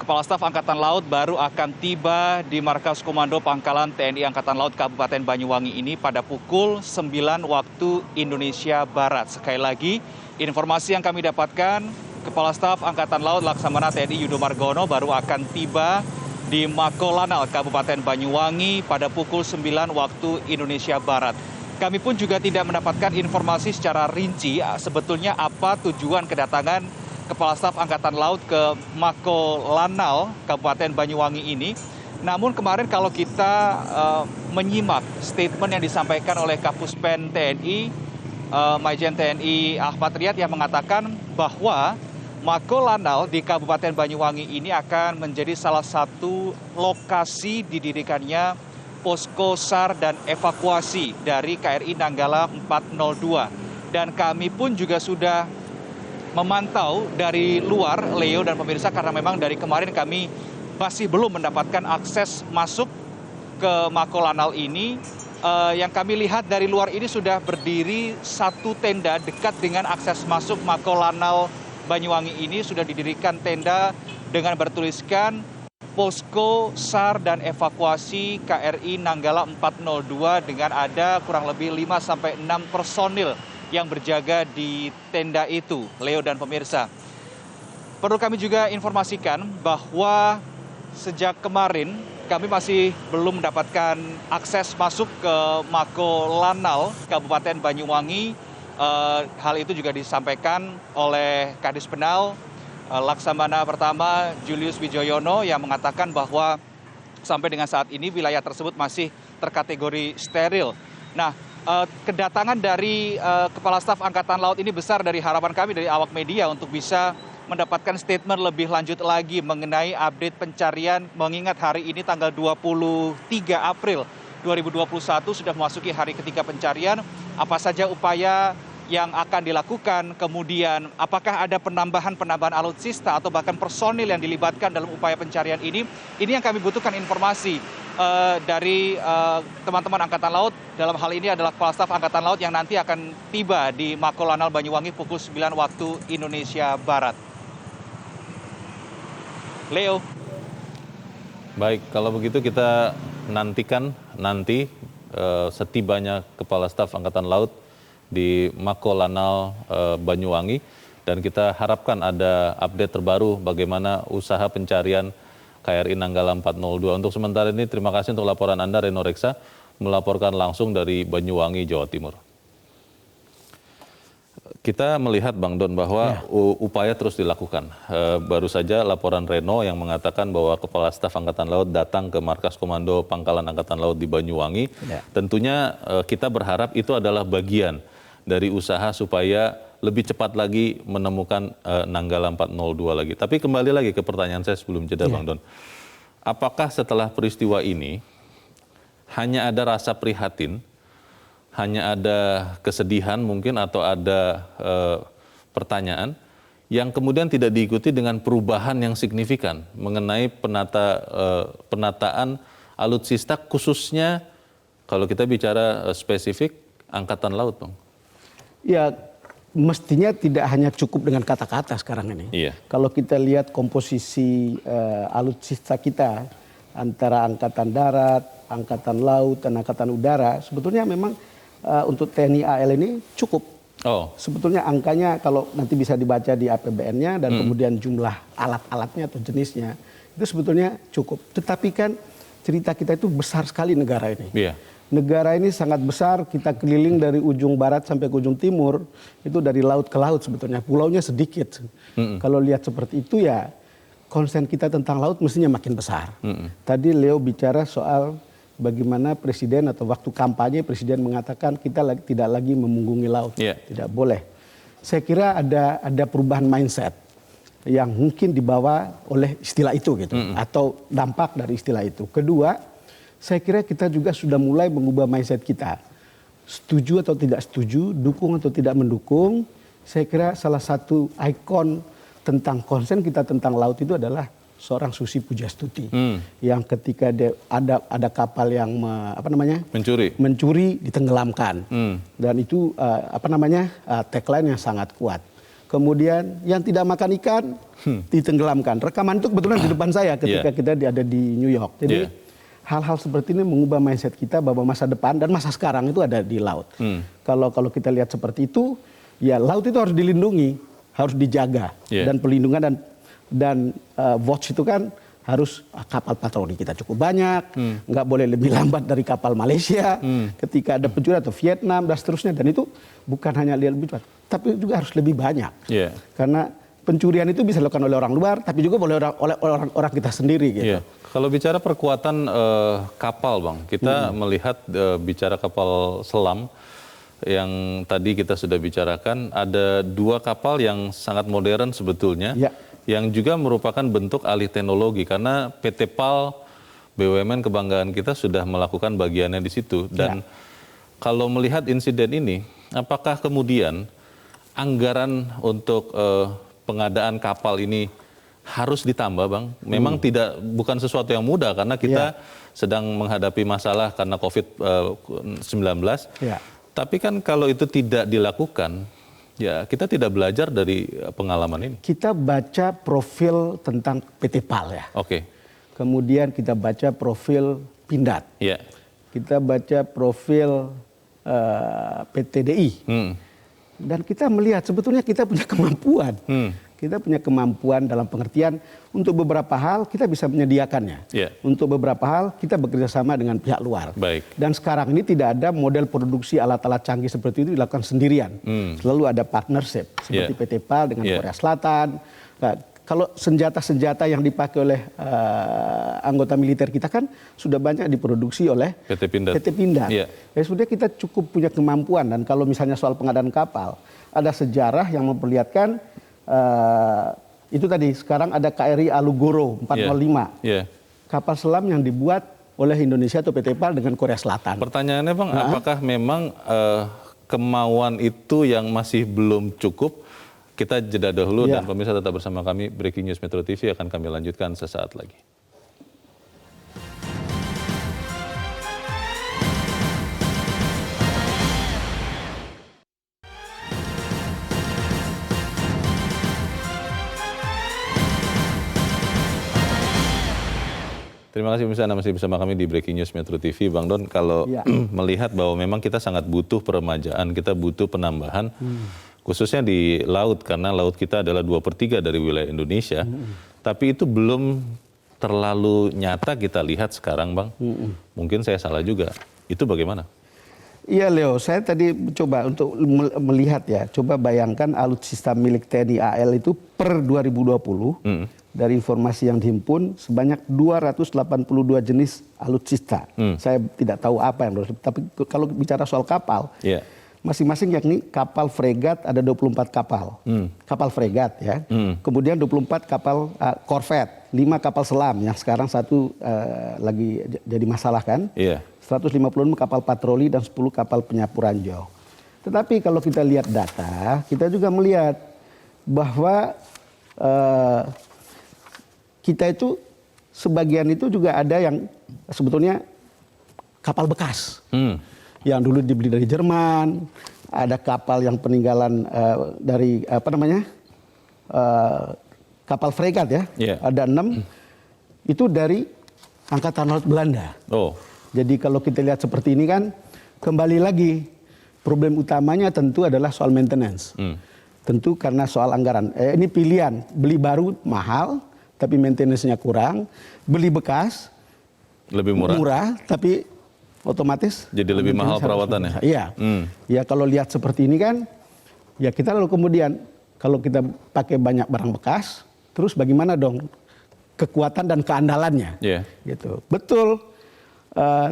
[SPEAKER 10] Kepala Staf Angkatan Laut baru akan tiba di Markas Komando Pangkalan TNI Angkatan Laut Kabupaten Banyuwangi ini pada pukul 9 waktu Indonesia Barat. Sekali lagi, informasi yang kami dapatkan, Kepala Staf Angkatan Laut Laksamana TNI Yudo Margono baru akan tiba di Mako Lanal Kabupaten Banyuwangi pada pukul 9 waktu Indonesia Barat. Kami pun juga tidak mendapatkan informasi secara rinci sebetulnya apa tujuan kedatangan Kepala Staf Angkatan Laut ke Mako Lanal Kabupaten Banyuwangi ini. Namun kemarin kalau kita menyimak statement yang disampaikan oleh Kapuspen TNI, Majen TNI Ahmad Riyad, yang mengatakan bahwa Mako Lanal di Kabupaten Banyuwangi ini akan menjadi salah satu lokasi didirikannya posko SAR dan evakuasi dari KRI Nanggala 402. Dan kami pun juga sudah memantau dari luar, Leo dan pemirsa, karena memang dari kemarin kami masih belum mendapatkan akses masuk ke Mako Lanal ini. Yang kami lihat dari luar ini sudah berdiri satu tenda dekat dengan akses masuk Mako Lanal Banyuwangi ini. Sudah didirikan tenda dengan bertuliskan Posko SAR dan Evakuasi KRI Nanggala 402 dengan ada kurang lebih 5-6 personil yang berjaga di tenda itu, Leo dan pemirsa. Perlu kami juga informasikan bahwa sejak kemarin kami masih belum mendapatkan akses masuk ke Mako Lanal Kabupaten Banyuwangi. Hal itu juga disampaikan oleh Kadis Penal Laksamana Pertama Julius Wijoyono yang mengatakan bahwa sampai dengan saat ini wilayah tersebut masih terkategori steril. Nah, kedatangan dari Kepala Staf Angkatan Laut ini besar dari harapan kami dari awak media untuk bisa mendapatkan statement lebih lanjut lagi mengenai update pencarian, mengingat hari ini tanggal 23 April 2021 sudah memasuki hari ketiga pencarian. Apa saja upaya yang akan dilakukan, kemudian apakah ada penambahan alutsista atau bahkan personil yang dilibatkan dalam upaya pencarian ini yang kami butuhkan informasi dari teman-teman Angkatan Laut. Dalam hal ini adalah Kepala Staf Angkatan Laut yang nanti akan tiba di Makolanal Banyuwangi pukul 9 waktu Indonesia Barat. Leo.
[SPEAKER 2] Baik, kalau begitu kita nantikan nanti setibanya Kepala Staf Angkatan Laut di Makolanal Banyuwangi, dan kita harapkan ada update terbaru bagaimana usaha pencarian KRI Nanggala 402. Untuk sementara ini terima kasih untuk laporan Anda, Reno Reksa, melaporkan langsung dari Banyuwangi, Jawa Timur. Kita melihat Bang Don bahwa upaya terus dilakukan. Baru saja laporan Reno yang mengatakan bahwa Kepala Staf Angkatan Laut datang ke Markas Komando Pangkalan Angkatan Laut di Banyuwangi. Tentunya kita berharap itu adalah bagian dari usaha supaya lebih cepat lagi menemukan Nanggala 402 lagi. Tapi kembali lagi ke pertanyaan saya sebelum jeda Bang Don. Apakah setelah peristiwa ini hanya ada rasa prihatin, hanya ada kesedihan mungkin, atau ada pertanyaan yang kemudian tidak diikuti dengan perubahan yang signifikan mengenai penataan alutsista, khususnya kalau kita bicara spesifik Angkatan Laut, Bang? Ya, mestinya tidak hanya cukup dengan kata-kata sekarang ini. Iya. Kalau kita lihat komposisi alutsista kita antara Angkatan Darat, Angkatan Laut, dan Angkatan Udara, sebetulnya memang untuk TNI AL ini cukup. Sebetulnya angkanya kalau nanti bisa dibaca di APBN-nya dan kemudian jumlah alat-alatnya atau jenisnya, itu sebetulnya cukup. Tetapi kan cerita kita itu besar sekali negara ini. Iya. Negara ini sangat besar, kita keliling dari ujung barat sampai ke ujung timur, itu dari laut ke laut sebetulnya, pulaunya sedikit. Kalau lihat seperti itu ya, konsen kita tentang laut mestinya makin besar. Tadi Leo bicara soal bagaimana presiden atau waktu kampanye presiden mengatakan kita tidak lagi memunggungi laut, tidak boleh. Saya kira ada perubahan mindset yang mungkin dibawa oleh istilah itu gitu, atau dampak dari istilah itu. Kedua, saya kira kita juga sudah mulai mengubah mindset kita. Setuju atau tidak setuju, dukung atau tidak mendukung, saya kira salah satu ikon tentang konsen kita tentang laut itu adalah seorang Susi Pujastuti. Yang ketika ada kapal yang mencuri ditenggelamkan. Dan itu tagline yang sangat kuat. Kemudian yang tidak makan ikan ditenggelamkan. Rekaman itu kebetulan di depan saya ketika kita ada di New York. Jadi hal-hal seperti ini mengubah mindset kita bahwa masa depan dan masa sekarang itu ada di laut. Kalau kita lihat seperti itu, ya laut itu harus dilindungi, harus dijaga, dan perlindungan dan watch itu kan harus kapal patroli kita cukup banyak, nggak boleh lebih lambat dari kapal Malaysia ketika ada pencuri atau Vietnam dan seterusnya. Dan itu bukan hanya lebih cepat, tapi juga harus lebih banyak. Karena pencurian itu bisa dilakukan oleh orang luar, tapi juga oleh orang kita sendiri gitu. Kalau bicara perkuatan kapal, Bang, kita melihat bicara kapal selam yang tadi kita sudah bicarakan, ada 2 kapal yang sangat modern sebetulnya, yang juga merupakan bentuk alih teknologi karena PT PAL, BUMN kebanggaan kita, sudah melakukan bagiannya di situ. Dan kalau melihat insiden ini, apakah kemudian anggaran untuk pengadaan kapal ini harus ditambah, Bang? Memang bukan sesuatu yang mudah karena kita sedang menghadapi masalah karena COVID-19. Tapi kan kalau itu tidak dilakukan, ya kita tidak belajar dari pengalaman ini. Kita baca profil tentang PT PAL ya. Kemudian kita baca profil Pindad. Kita baca profil PT DI. Dan kita melihat sebetulnya kita punya kemampuan. Kita punya kemampuan dalam pengertian untuk beberapa hal kita bisa menyediakannya. Untuk beberapa hal kita bekerja sama dengan pihak luar. Dan sekarang ini tidak ada model produksi alat-alat canggih seperti itu dilakukan sendirian. Selalu ada partnership seperti PT PAL dengan Korea Selatan. Nah, kalau senjata-senjata yang dipakai oleh anggota militer kita kan sudah banyak diproduksi oleh PT Pindad. Ya, sudah kita cukup punya kemampuan. Dan kalau misalnya soal pengadaan kapal, ada sejarah yang memperlihatkan itu tadi, sekarang ada KRI Alugoro 405. Kapal selam yang dibuat oleh Indonesia atau PT PAL dengan Korea Selatan. Pertanyaannya, Bang, apakah memang kemauan itu yang masih belum cukup? Kita jeda dahulu dan pemirsa tetap bersama kami. Breaking News Metro TV akan kami lanjutkan sesaat lagi. Terima kasih pemirsa, Anda masih bersama kami di Breaking News Metro TV. Bang Don, kalau melihat bahwa memang kita sangat butuh peremajaan, kita butuh penambahan, khususnya di laut, karena laut kita adalah 2/3 dari wilayah Indonesia. Tapi itu belum terlalu nyata kita lihat sekarang, Bang. Mungkin saya salah juga. Itu bagaimana?
[SPEAKER 5] Iya Leo, saya tadi coba untuk melihat ya, coba bayangkan alutsista milik TNI AL itu per 2020, dari informasi yang dihimpun sebanyak 282 jenis alutsista. Saya tidak tahu apa yang tapi kalau bicara soal kapal, masing-masing yakni kapal fregat ada 24 kapal, kapal fregat ya. Kemudian 24 kapal korvet, 5 kapal selam yang sekarang satu lagi jadi masalah kan. 156 kapal patroli dan 10 kapal penyapu ranjau. Tetapi kalau kita lihat data, kita juga melihat bahwa kita itu sebagian itu juga ada yang sebetulnya kapal bekas. Yang dulu dibeli dari Jerman, ada kapal yang peninggalan dari kapal fregat ya. Ada 6 itu dari Angkatan Laut Belanda. Jadi kalau kita lihat seperti ini kan, kembali lagi problem utamanya tentu adalah soal maintenance. Tentu karena soal anggaran. Ini pilihan, beli baru mahal, tapi maintenance-nya kurang. Beli bekas, lebih murah tapi otomatis
[SPEAKER 2] jadi lebih mahal perawatannya.
[SPEAKER 5] Iya. Ya kalau lihat seperti ini kan, ya kita lalu kemudian kalau kita pakai banyak barang bekas, terus bagaimana dong kekuatan dan keandalannya? Gitu. Betul.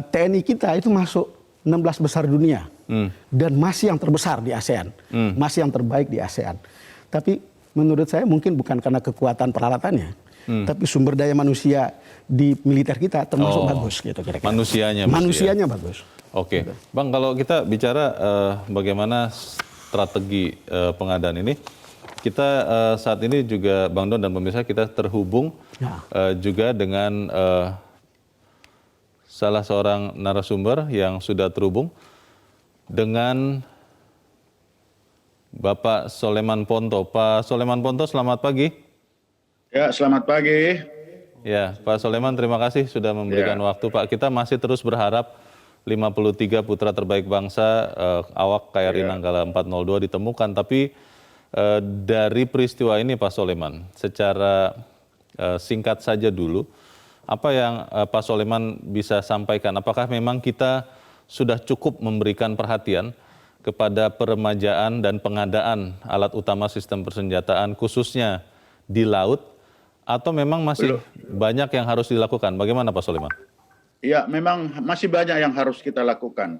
[SPEAKER 5] TNI kita itu masuk 16 besar dunia dan masih yang terbesar di ASEAN, masih yang terbaik di ASEAN. Tapi menurut saya mungkin bukan karena kekuatan peralatannya, tapi sumber daya manusia di militer kita termasuk bagus gitu kira-kira. Manusianya bagus.
[SPEAKER 2] Oke, Bang, kalau kita bicara bagaimana strategi pengadaan ini, kita saat ini juga Bang Don dan pemirsa kita terhubung juga dengan salah seorang narasumber yang sudah terhubung dengan Bapak Soleman Ponto. Pak Soleman Ponto, selamat pagi.
[SPEAKER 11] Ya, selamat pagi.
[SPEAKER 2] Ya, Pak Soleman, terima kasih sudah memberikan waktu. Pak, kita masih terus berharap 53 putra terbaik bangsa awak KRI Nanggala 402 ditemukan. Tapi dari peristiwa ini Pak Soleman, secara singkat saja dulu, apa yang Pak Soleman bisa sampaikan? Apakah memang kita sudah cukup memberikan perhatian kepada peremajaan dan pengadaan alat utama sistem persenjataan khususnya di laut, atau memang masih banyak yang harus dilakukan? Bagaimana Pak Soleman?
[SPEAKER 11] Ya, memang masih banyak yang harus kita lakukan.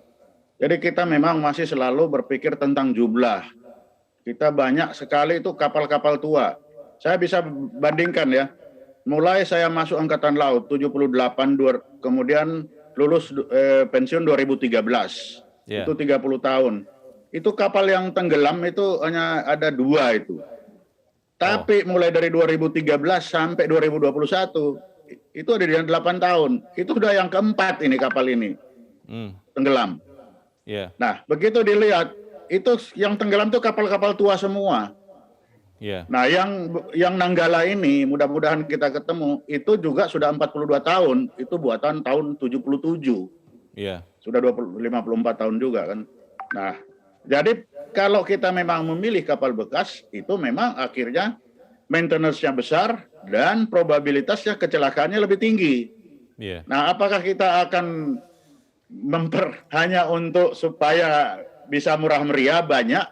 [SPEAKER 11] Jadi kita memang masih selalu berpikir tentang jumlah. Kita banyak sekali itu kapal-kapal tua. Saya bisa bandingkan ya. Mulai saya masuk Angkatan Laut 78, kemudian lulus pensiun 2013. Itu 30 tahun. Itu kapal yang tenggelam itu hanya ada 2 itu. Tapi mulai dari 2013 sampai 2021 itu ada di 8 tahun. Itu sudah yang keempat ini kapal ini tenggelam. Nah, begitu dilihat itu yang tenggelam itu kapal-kapal tua semua. Nah, yang Nanggala ini mudah-mudahan kita ketemu itu juga sudah 42 tahun, itu buatan tahun 77. Sudah 54 tahun juga kan. Nah, jadi kalau kita memang memilih kapal bekas itu memang akhirnya maintenance-nya besar dan probabilitasnya kecelakaannya lebih tinggi. Nah, apakah kita akan hanya untuk supaya bisa murah meriah banyak,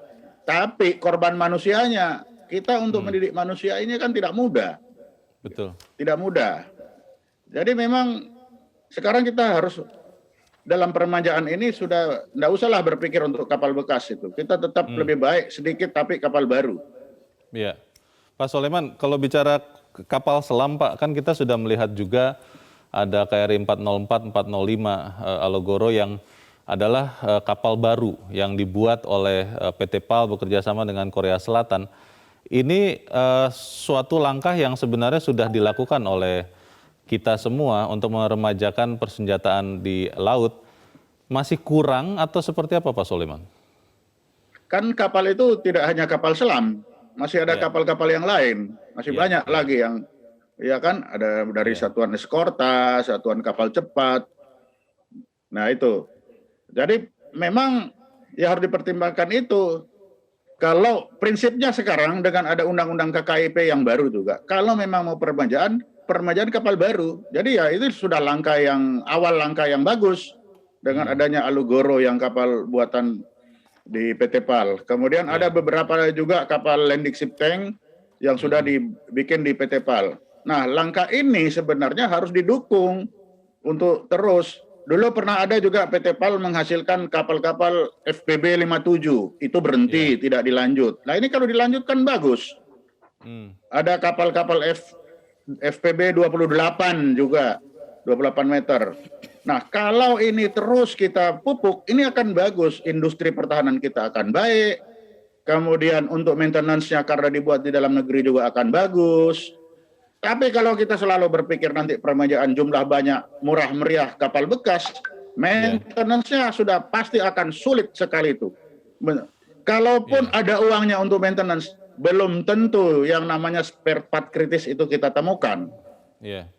[SPEAKER 11] tapi korban manusianya kita untuk mendidik manusia ini kan tidak mudah.
[SPEAKER 2] Betul.
[SPEAKER 11] Tidak mudah. Jadi memang sekarang kita harus dalam peremajaan ini sudah tidak usahlah berpikir untuk kapal bekas itu. Kita tetap lebih baik sedikit tapi kapal baru.
[SPEAKER 2] Iya. Pak Soleman, kalau bicara kapal selam Pak, kan kita sudah melihat juga ada KRI 404, 405 Alogoro yang adalah kapal baru yang dibuat oleh PT PAL bekerja sama dengan Korea Selatan. Ini suatu langkah yang sebenarnya sudah dilakukan oleh kita semua untuk meremajakan persenjataan di laut. Masih kurang atau seperti apa Pak Soleman?
[SPEAKER 11] Kan kapal itu tidak hanya kapal selam, masih ada kapal-kapal yang lain, masih banyak lagi yang, ya kan, ada dari satuan eskorta, satuan kapal cepat. Nah itu, jadi memang ya harus dipertimbangkan itu. Kalau prinsipnya sekarang dengan ada undang-undang KKIP yang baru juga, kalau memang mau permajaan kapal baru. Jadi ya itu sudah langkah yang awal, langkah yang bagus dengan adanya Alugoro yang kapal buatan di PT PAL. Kemudian ada beberapa juga kapal landing ship tank yang sudah dibikin di PT PAL. Nah, langkah ini sebenarnya harus didukung untuk terus. Dulu pernah ada juga PT PAL menghasilkan kapal-kapal FPB 57. Itu berhenti, tidak dilanjut. Nah, ini kalau dilanjutkan bagus. Ada kapal-kapal FPB 28 juga, 28 meter. Nah, kalau ini terus kita pupuk, ini akan bagus. Industri pertahanan kita akan baik. Kemudian untuk maintenance-nya karena dibuat di dalam negeri juga akan bagus. Tapi kalau kita selalu berpikir nanti permajaan jumlah banyak, murah meriah kapal bekas, maintenance-nya sudah pasti akan sulit sekali itu. Kalaupun ada uangnya untuk maintenance, belum tentu yang namanya spare part kritis itu kita temukan.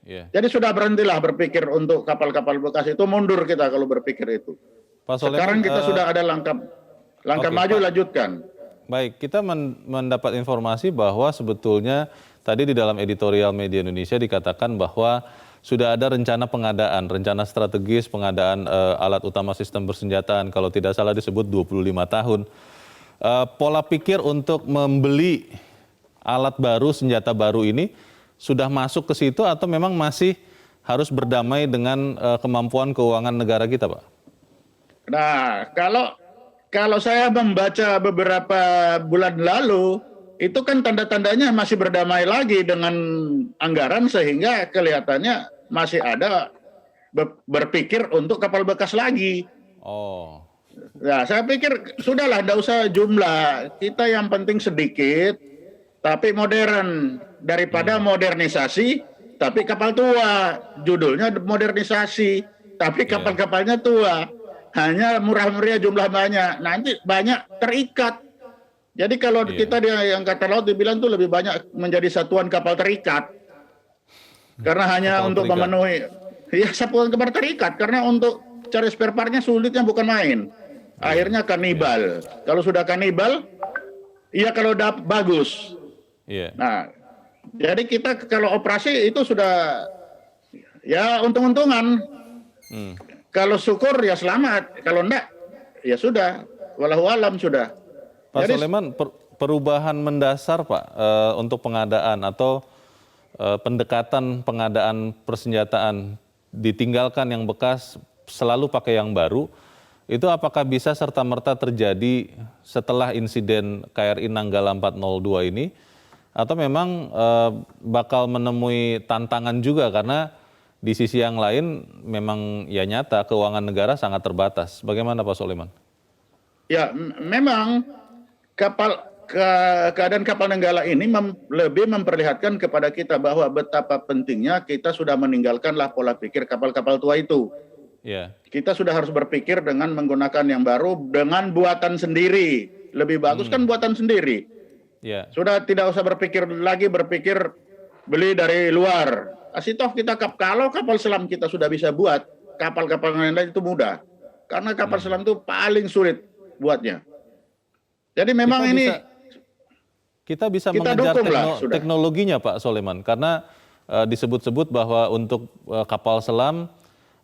[SPEAKER 11] Jadi sudah berhentilah berpikir untuk kapal-kapal bekas itu, mundur kita kalau berpikir itu.
[SPEAKER 2] Pak Soleman,
[SPEAKER 11] sekarang kita sudah ada langkah maju, lanjutkan.
[SPEAKER 2] Baik, kita mendapat informasi bahwa sebetulnya tadi di dalam editorial Media Indonesia dikatakan bahwa sudah ada rencana pengadaan, rencana strategis pengadaan alat utama sistem persenjataan, kalau tidak salah disebut 25 tahun. Pola pikir untuk membeli alat baru, senjata baru ini sudah masuk ke situ atau memang masih harus berdamai dengan kemampuan keuangan negara kita, Pak?
[SPEAKER 11] Nah, kalau saya membaca beberapa bulan lalu, itu kan tanda-tandanya masih berdamai lagi dengan anggaran sehingga kelihatannya masih ada berpikir untuk kapal bekas lagi.
[SPEAKER 2] Oh.
[SPEAKER 11] Nah, saya pikir sudahlah, tidak usah jumlah. Kita yang penting sedikit, tapi modern. Daripada modernisasi, tapi kapal tua. Judulnya modernisasi, tapi kapal-kapalnya tua. Hanya murah meriah jumlah banyak. Nanti banyak terikat. Jadi kalau kita di Angkatan Laut dibilang tuh lebih banyak menjadi satuan kapal terikat. Karena hanya kapal untuk terikat. Memenuhi, ya satuan kapal terikat. Karena untuk cari spare part-nya sulitnya bukan main. Akhirnya kanibal. Kalau sudah kanibal, iya kalau bagus. Nah, jadi kita kalau operasi itu sudah ya untung-untungan. Kalau syukur ya selamat. Kalau enggak, ya sudah. Wallahu alam sudah.
[SPEAKER 2] Pak Soleman, perubahan mendasar Pak untuk pengadaan atau pendekatan pengadaan persenjataan, ditinggalkan yang bekas selalu pakai yang baru, itu apakah bisa serta-merta terjadi setelah insiden KRI Nanggala 402 ini, atau memang bakal menemui tantangan juga karena di sisi yang lain memang ya nyata keuangan negara sangat terbatas. Bagaimana Pak Soleman?
[SPEAKER 11] Ya memang keadaan kapal Nanggala ini lebih memperlihatkan kepada kita bahwa betapa pentingnya kita sudah meninggalkanlah pola pikir kapal-kapal tua itu. Kita sudah harus berpikir dengan menggunakan yang baru dengan buatan sendiri. Lebih bagus kan buatan sendiri. Sudah tidak usah berpikir beli dari luar. Asitoh kita kalau kapal selam kita sudah bisa buat, kapal-kapal lain itu mudah. Karena kapal selam itu paling sulit buatnya. Jadi memang
[SPEAKER 2] kita bisa mengejar teknologinya Pak Soleman, karena disebut-sebut bahwa untuk kapal selam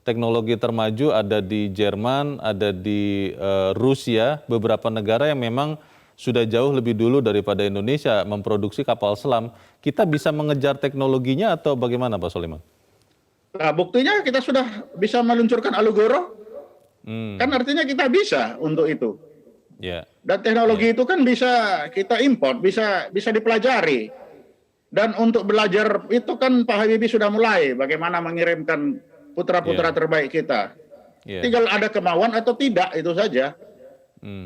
[SPEAKER 2] teknologi termaju ada di Jerman, ada di Rusia, beberapa negara yang memang sudah jauh lebih dulu daripada Indonesia memproduksi kapal selam. Kita bisa mengejar teknologinya atau bagaimana Pak Soleman?
[SPEAKER 11] Nah, buktinya kita sudah bisa meluncurkan Alugoro. Kan artinya kita bisa untuk itu. Dan teknologi itu kan bisa kita import, bisa dipelajari. Dan untuk belajar itu kan Pak Habibie sudah mulai bagaimana mengirimkan putra-putra terbaik kita. Tinggal ada kemauan atau tidak, itu saja.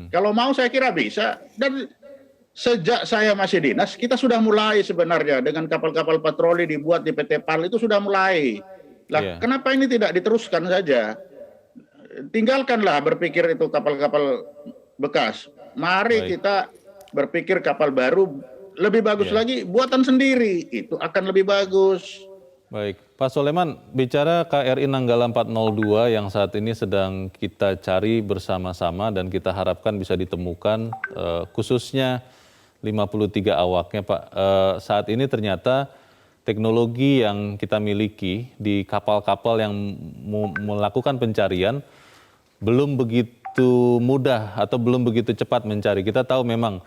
[SPEAKER 11] Kalau mau saya kira bisa. Dan sejak saya masih dinas, kita sudah mulai sebenarnya dengan kapal-kapal patroli dibuat di PT PAL itu sudah mulai. Lah, kenapa ini tidak diteruskan saja? Tinggalkanlah berpikir itu kapal-kapal bekas. Mari kita berpikir kapal baru, lebih bagus lagi buatan sendiri, itu akan lebih bagus.
[SPEAKER 2] Baik, Pak Soleman, bicara KRI Nanggala 402 yang saat ini sedang kita cari bersama-sama dan kita harapkan bisa ditemukan, khususnya 53 awaknya, Pak. Saat ini ternyata teknologi yang kita miliki di kapal-kapal yang melakukan pencarian belum begitu mudah atau belum begitu cepat mencari. Kita tahu memang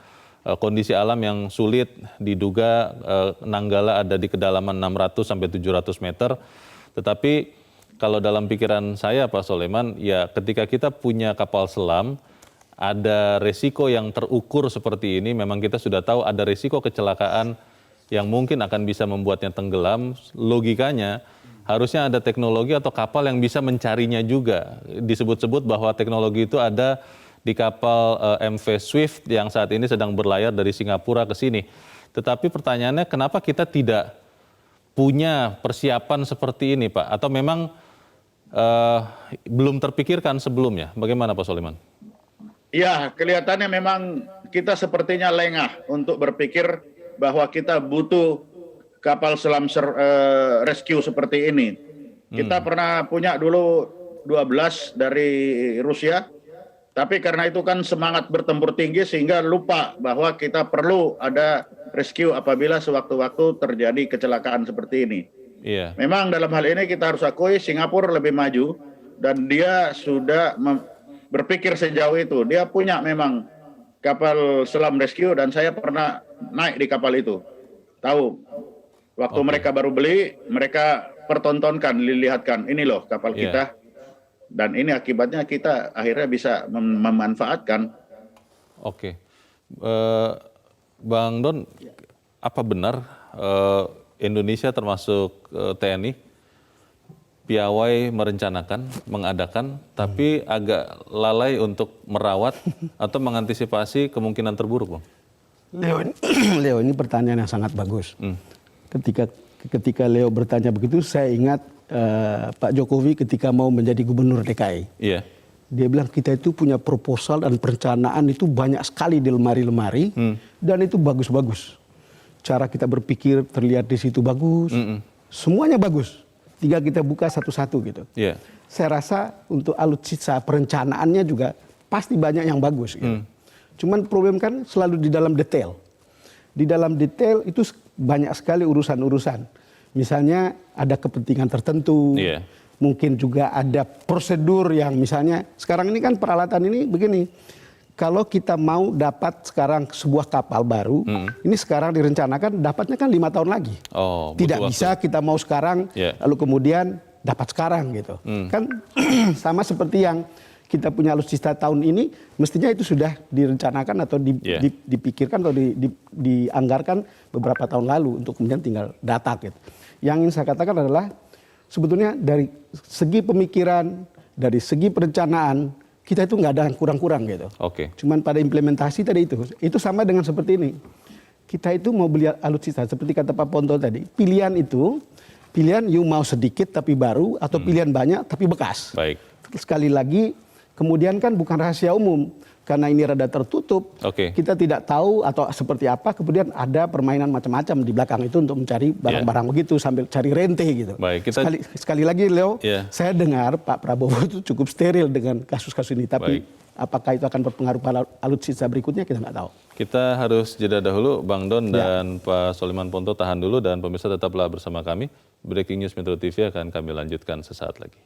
[SPEAKER 2] kondisi alam yang sulit, diduga Nanggala ada di kedalaman 600 sampai 700 meter. Tetapi kalau dalam pikiran saya Pak Soleman, ya ketika kita punya kapal selam, ada resiko yang terukur seperti ini, memang kita sudah tahu ada resiko kecelakaan yang mungkin akan bisa membuatnya tenggelam. Logikanya harusnya ada teknologi atau kapal yang bisa mencarinya juga. Disebut-sebut bahwa teknologi itu ada di kapal MV Swift yang saat ini sedang berlayar dari Singapura ke sini. Tetapi pertanyaannya, kenapa kita tidak punya persiapan seperti ini, Pak? Atau memang belum terpikirkan sebelumnya? Bagaimana Pak Soleman?
[SPEAKER 11] Ya, kelihatannya memang kita sepertinya lengah untuk berpikir bahwa kita butuh kapal selam rescue seperti ini. Kita pernah punya dulu 12 dari Rusia. Tapi karena itu kan semangat bertempur tinggi sehingga lupa bahwa kita perlu ada rescue apabila sewaktu-waktu terjadi kecelakaan seperti ini. Memang dalam hal ini kita harus akui Singapura lebih maju dan dia sudah berpikir sejauh itu. Dia punya memang kapal selam rescue dan saya pernah naik di kapal itu. Tahu, waktu mereka baru beli, mereka pertontonkan, dilihatkan, ini loh kapal kita. Dan ini akibatnya kita akhirnya bisa memanfaatkan. Oke.
[SPEAKER 2] Bang Don, apa benar Indonesia termasuk TNI piawai merencanakan, mengadakan, tapi agak lalai untuk merawat atau mengantisipasi kemungkinan terburuk, Bang?
[SPEAKER 5] Leo, ini pertanyaan yang sangat bagus. Ketika Leo bertanya begitu, saya ingat Pak Jokowi ketika mau menjadi gubernur DKI. Dia bilang kita itu punya proposal dan perencanaan itu banyak sekali di lemari-lemari dan itu bagus-bagus. Cara kita berpikir terlihat di situ bagus, semuanya bagus. Tinggal kita buka satu-satu gitu. Saya rasa untuk alutsista perencanaannya juga pasti banyak yang bagus. Gitu. Cuman problem kan selalu di dalam detail. Di dalam detail itu banyak sekali urusan-urusan. Misalnya ada kepentingan tertentu, mungkin juga ada prosedur yang misalnya sekarang ini kan peralatan ini begini. Kalau kita mau dapat sekarang sebuah kapal baru, ini sekarang direncanakan dapatnya kan 5 tahun lagi. Tidak bisa kita mau sekarang, lalu kemudian dapat sekarang gitu. Kan sama seperti yang kita punya alutsista tahun ini, mestinya itu sudah direncanakan atau dipikirkan atau dianggarkan beberapa tahun lalu untuk kemudian tinggal data gitu. Yang ingin saya katakan adalah sebetulnya dari segi pemikiran, dari segi perencanaan, kita itu nggak ada yang kurang-kurang gitu. Cuman pada implementasi tadi itu sama dengan seperti ini. Kita itu mau beli alutsista, seperti kata Pak Ponto tadi, pilihan you mau sedikit tapi baru, atau pilihan banyak tapi bekas. Sekali lagi, kemudian kan bukan rahasia umum. Karena ini rada tertutup, kita tidak tahu atau seperti apa, kemudian ada permainan macam-macam di belakang itu untuk mencari barang-barang begitu sambil cari rente gitu. Sekali lagi Leo, saya dengar Pak Prabowo itu cukup steril dengan kasus-kasus ini, tapi apakah itu akan berpengaruh pada alutsista berikutnya kita nggak tahu.
[SPEAKER 2] Kita harus jeda dahulu, Bang Don dan Pak Soleman Ponto tahan dulu dan pemirsa tetaplah bersama kami. Breaking News Metro TV akan kami lanjutkan sesaat lagi.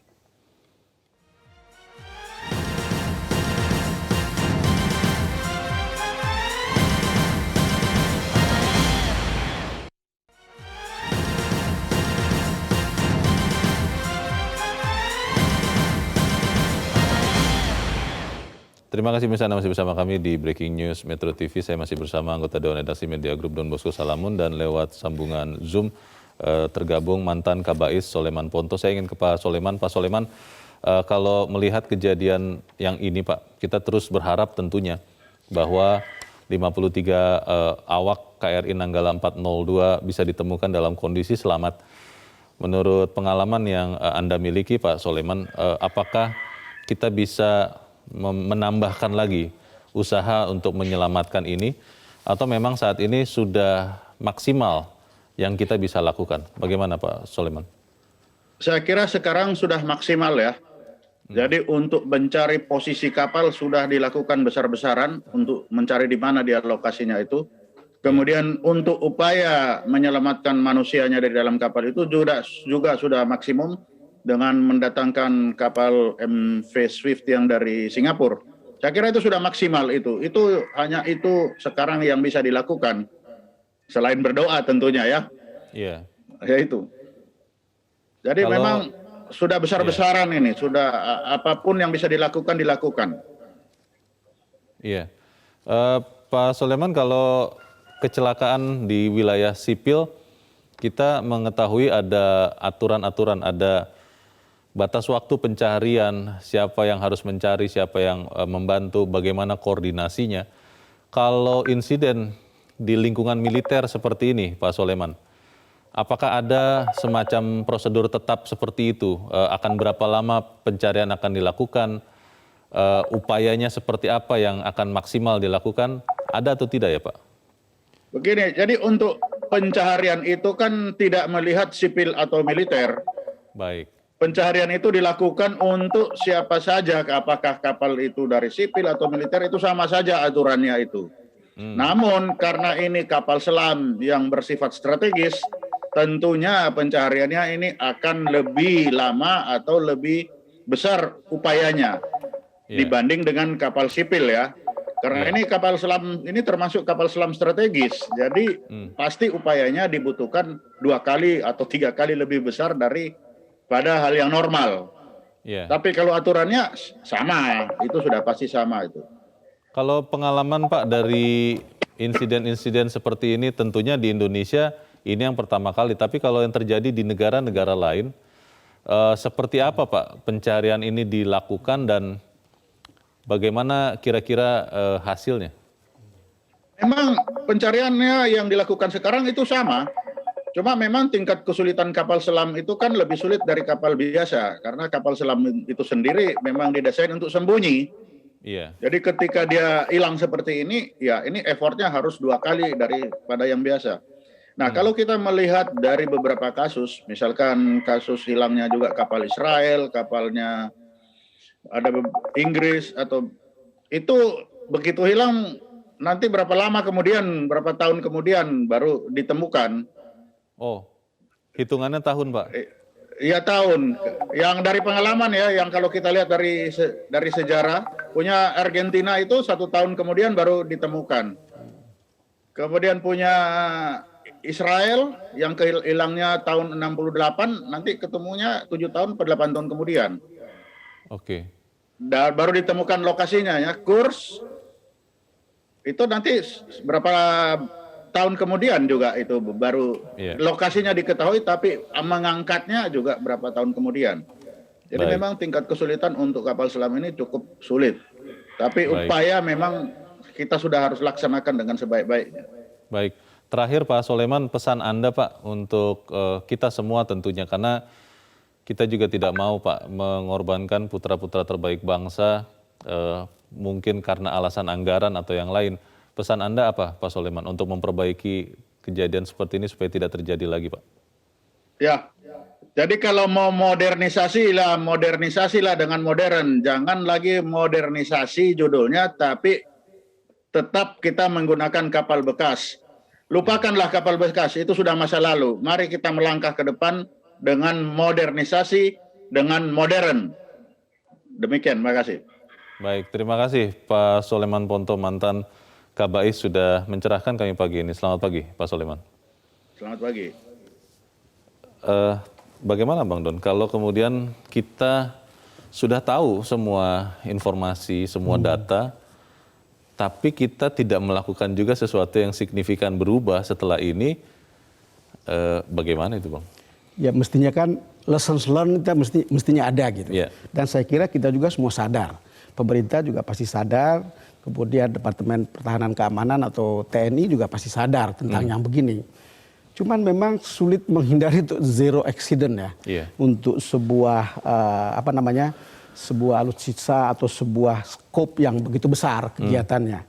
[SPEAKER 2] Terima kasih pemirsa, masih bersama kami di Breaking News Metro TV. Saya masih bersama anggota Dewan Redaksi Media Group Don Bosco Salamun dan lewat sambungan Zoom tergabung mantan Kabais Soleman Ponto. Saya ingin ke Pak Soleman. Pak Soleman, Kalau melihat kejadian yang ini Pak, kita terus berharap tentunya bahwa 53 awak KRI Nanggala 402 bisa ditemukan dalam kondisi selamat. Menurut pengalaman yang Anda miliki Pak Soleman, apakah kita bisa menambahkan lagi usaha untuk menyelamatkan ini, atau memang saat ini sudah maksimal yang kita bisa lakukan? Bagaimana Pak Soleman?
[SPEAKER 11] Saya kira sekarang sudah maksimal ya. Jadi untuk mencari posisi kapal sudah dilakukan besar-besaran untuk mencari di mana dia lokasinya itu. Kemudian untuk upaya menyelamatkan manusianya dari dalam kapal itu juga sudah maksimum dengan mendatangkan kapal MV Swift yang dari Singapura. Saya kira itu sudah maksimal itu. Itu hanya itu sekarang yang bisa dilakukan. Selain berdoa tentunya ya.
[SPEAKER 2] Iya.
[SPEAKER 11] Ya itu. Jadi memang sudah besar-besaran ini, sudah apapun yang bisa dilakukan.
[SPEAKER 2] Iya. Pak Soleman, kalau kecelakaan di wilayah sipil, kita mengetahui ada aturan-aturan, ada batas waktu pencarian, siapa yang harus mencari, siapa yang membantu, bagaimana koordinasinya. Kalau insiden di lingkungan militer seperti ini, Pak Soleman, apakah ada semacam prosedur tetap seperti itu? Akan berapa lama pencarian akan dilakukan? Upayanya seperti apa yang akan maksimal dilakukan? Ada atau tidak ya Pak?
[SPEAKER 11] Begini, jadi untuk pencaharian itu kan tidak melihat sipil atau militer.
[SPEAKER 2] Baik.
[SPEAKER 11] Pencaharian itu dilakukan untuk siapa saja, apakah kapal itu dari sipil atau militer, itu sama saja aturannya itu. Namun karena ini kapal selam yang bersifat strategis, tentunya pencahariannya ini akan lebih lama atau lebih besar upayanya dibanding dengan kapal sipil ya. Karena ini kapal selam ini termasuk kapal selam strategis, jadi pasti upayanya dibutuhkan 2 kali atau 3 kali lebih besar daripada hal yang normal. Tapi kalau aturannya sama, itu sudah pasti sama itu.
[SPEAKER 2] Kalau pengalaman Pak dari insiden-insiden seperti ini, tentunya di Indonesia ini yang pertama kali. Tapi kalau yang terjadi di negara-negara lain, seperti apa Pak pencarian ini dilakukan dan bagaimana kira-kira hasilnya?
[SPEAKER 11] Memang pencariannya yang dilakukan sekarang itu sama. Cuma memang tingkat kesulitan kapal selam itu kan lebih sulit dari kapal biasa. Karena kapal selam itu sendiri memang didesain untuk sembunyi. Jadi ketika dia hilang seperti ini, ya ini effortnya harus 2 kali daripada yang biasa. Nah kalau kita melihat dari beberapa kasus, misalkan kasus hilangnya juga kapal Israel, kapalnya ada Inggris, atau itu begitu hilang nanti berapa lama kemudian, berapa tahun kemudian baru ditemukan.
[SPEAKER 2] Oh, hitungannya tahun Pak?
[SPEAKER 11] Iya tahun. Yang dari pengalaman ya, yang kalau kita lihat dari sejarah, punya Argentina itu 1 tahun kemudian baru ditemukan. Kemudian punya Israel yang hilangnya tahun 68, nanti ketemunya 7 tahun atau 8 tahun kemudian.
[SPEAKER 2] Oke.
[SPEAKER 11] Dan baru ditemukan lokasinya ya, Kurs itu nanti berapa tahun kemudian juga itu baru lokasinya diketahui, tapi mengangkatnya juga berapa tahun kemudian. Jadi memang tingkat kesulitan untuk kapal selam ini cukup sulit. Tapi upaya memang kita sudah harus laksanakan dengan sebaik-baiknya.
[SPEAKER 2] Baik. Terakhir Pak Soleman, pesan Anda Pak untuk kita semua tentunya, karena kita juga tidak mau Pak mengorbankan putra-putra terbaik bangsa, mungkin karena alasan anggaran atau yang lain. Pesan Anda apa Pak Soleman untuk memperbaiki kejadian seperti ini supaya tidak terjadi lagi Pak?
[SPEAKER 11] Ya, jadi kalau mau modernisasilah dengan modern. Jangan lagi modernisasi judulnya, tapi tetap kita menggunakan kapal bekas. Lupakanlah kapal bekas, itu sudah masa lalu. Mari kita melangkah ke depan dengan modernisasi, dengan modern. Demikian, terima kasih.
[SPEAKER 2] Baik, terima kasih Pak Soleman Ponto, mantan Kabais, sudah mencerahkan kami pagi ini. Selamat pagi Pak Soleman.
[SPEAKER 11] Selamat pagi.
[SPEAKER 2] Bagaimana Bang Don, kalau kemudian kita sudah tahu semua informasi, semua data, tapi kita tidak melakukan juga sesuatu yang signifikan berubah setelah ini, bagaimana itu Bang?
[SPEAKER 5] Ya mestinya kan lessons learned kita mestinya ada gitu.
[SPEAKER 2] Yeah.
[SPEAKER 5] Dan saya kira kita juga semua sadar, pemerintah juga pasti sadar, kemudian Departemen Pertahanan Keamanan atau TNI juga pasti sadar tentang yang begini. Cuman memang sulit menghindari untuk zero accident ya, untuk sebuah sebuah alutsista atau sebuah skop yang begitu besar kegiatannya.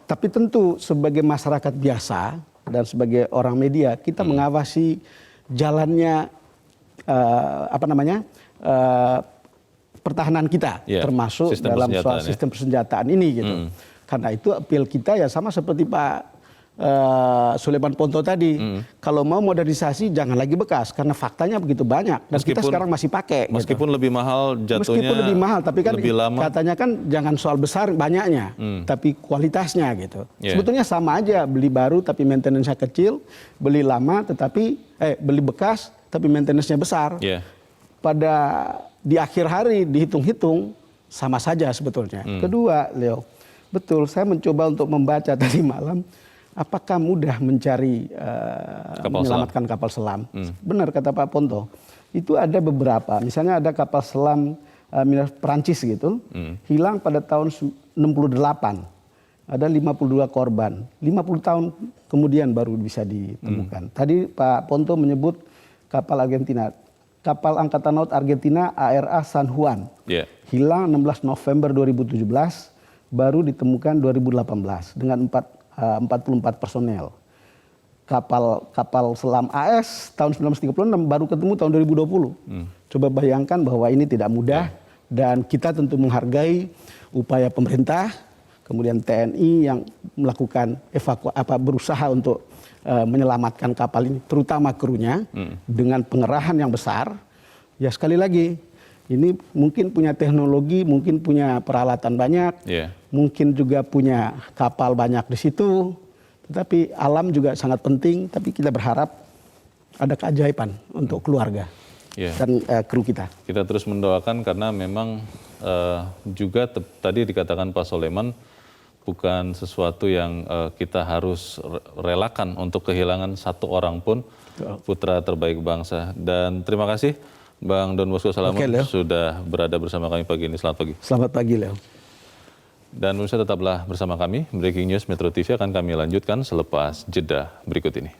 [SPEAKER 5] Tapi tentu sebagai masyarakat biasa dan sebagai orang media kita mengawasi jalannya pertahanan kita, termasuk sistem dalam soal sistem persenjataan ini gitu. Karena itu appeal kita ya sama seperti Pak Sulaiman Ponto tadi, kalau mau modernisasi jangan lagi bekas karena faktanya begitu banyak dan kita sekarang masih pakai.
[SPEAKER 2] Meskipun
[SPEAKER 5] gitu.
[SPEAKER 2] lebih mahal jatuhnya.
[SPEAKER 5] Meskipun lebih mahal, tapi kan katanya kan jangan soal besar banyaknya, tapi kualitasnya gitu. Sebetulnya sama aja, beli baru tapi maintenance-nya kecil, beli lama tetapi beli bekas tapi maintenance-nya besar. Pada di akhir hari dihitung-hitung sama saja sebetulnya. Kedua, Leo, betul saya mencoba untuk membaca tadi malam. Apakah mudah mencari menyelamatkan kapal selam? Benar kata Pak Ponto. Itu ada beberapa. Misalnya ada kapal selam Perancis gitu, hilang pada tahun 68. Ada 52 korban. 50 tahun kemudian baru bisa ditemukan. Tadi Pak Ponto menyebut kapal Argentina. Kapal Angkatan Laut Argentina ARA San Juan. Hilang 16 November 2017, baru ditemukan 2018 dengan 44 personel. Kapal selam AS tahun 1936 baru ketemu tahun 2020. Coba bayangkan bahwa ini tidak mudah dan kita tentu menghargai upaya pemerintah, kemudian TNI yang melakukan berusaha untuk menyelamatkan kapal ini, terutama krunya dengan pengerahan yang besar. Ya sekali lagi, ini mungkin punya teknologi, mungkin punya peralatan banyak, mungkin juga punya kapal banyak di situ. Tetapi alam juga sangat penting, tapi kita berharap ada keajaiban untuk keluarga dan kru kita.
[SPEAKER 2] Kita terus mendoakan karena memang juga tadi dikatakan Pak Soleman, bukan sesuatu yang kita harus relakan untuk kehilangan satu orang pun putra terbaik bangsa. Dan terima kasih Bang Don Bosco Salaman sudah berada bersama kami pagi ini. Selamat pagi.
[SPEAKER 5] Selamat pagi, Leo.
[SPEAKER 2] Dan pemirsa tetaplah bersama kami. Breaking News Metro TV akan kami lanjutkan selepas jeda berikut ini.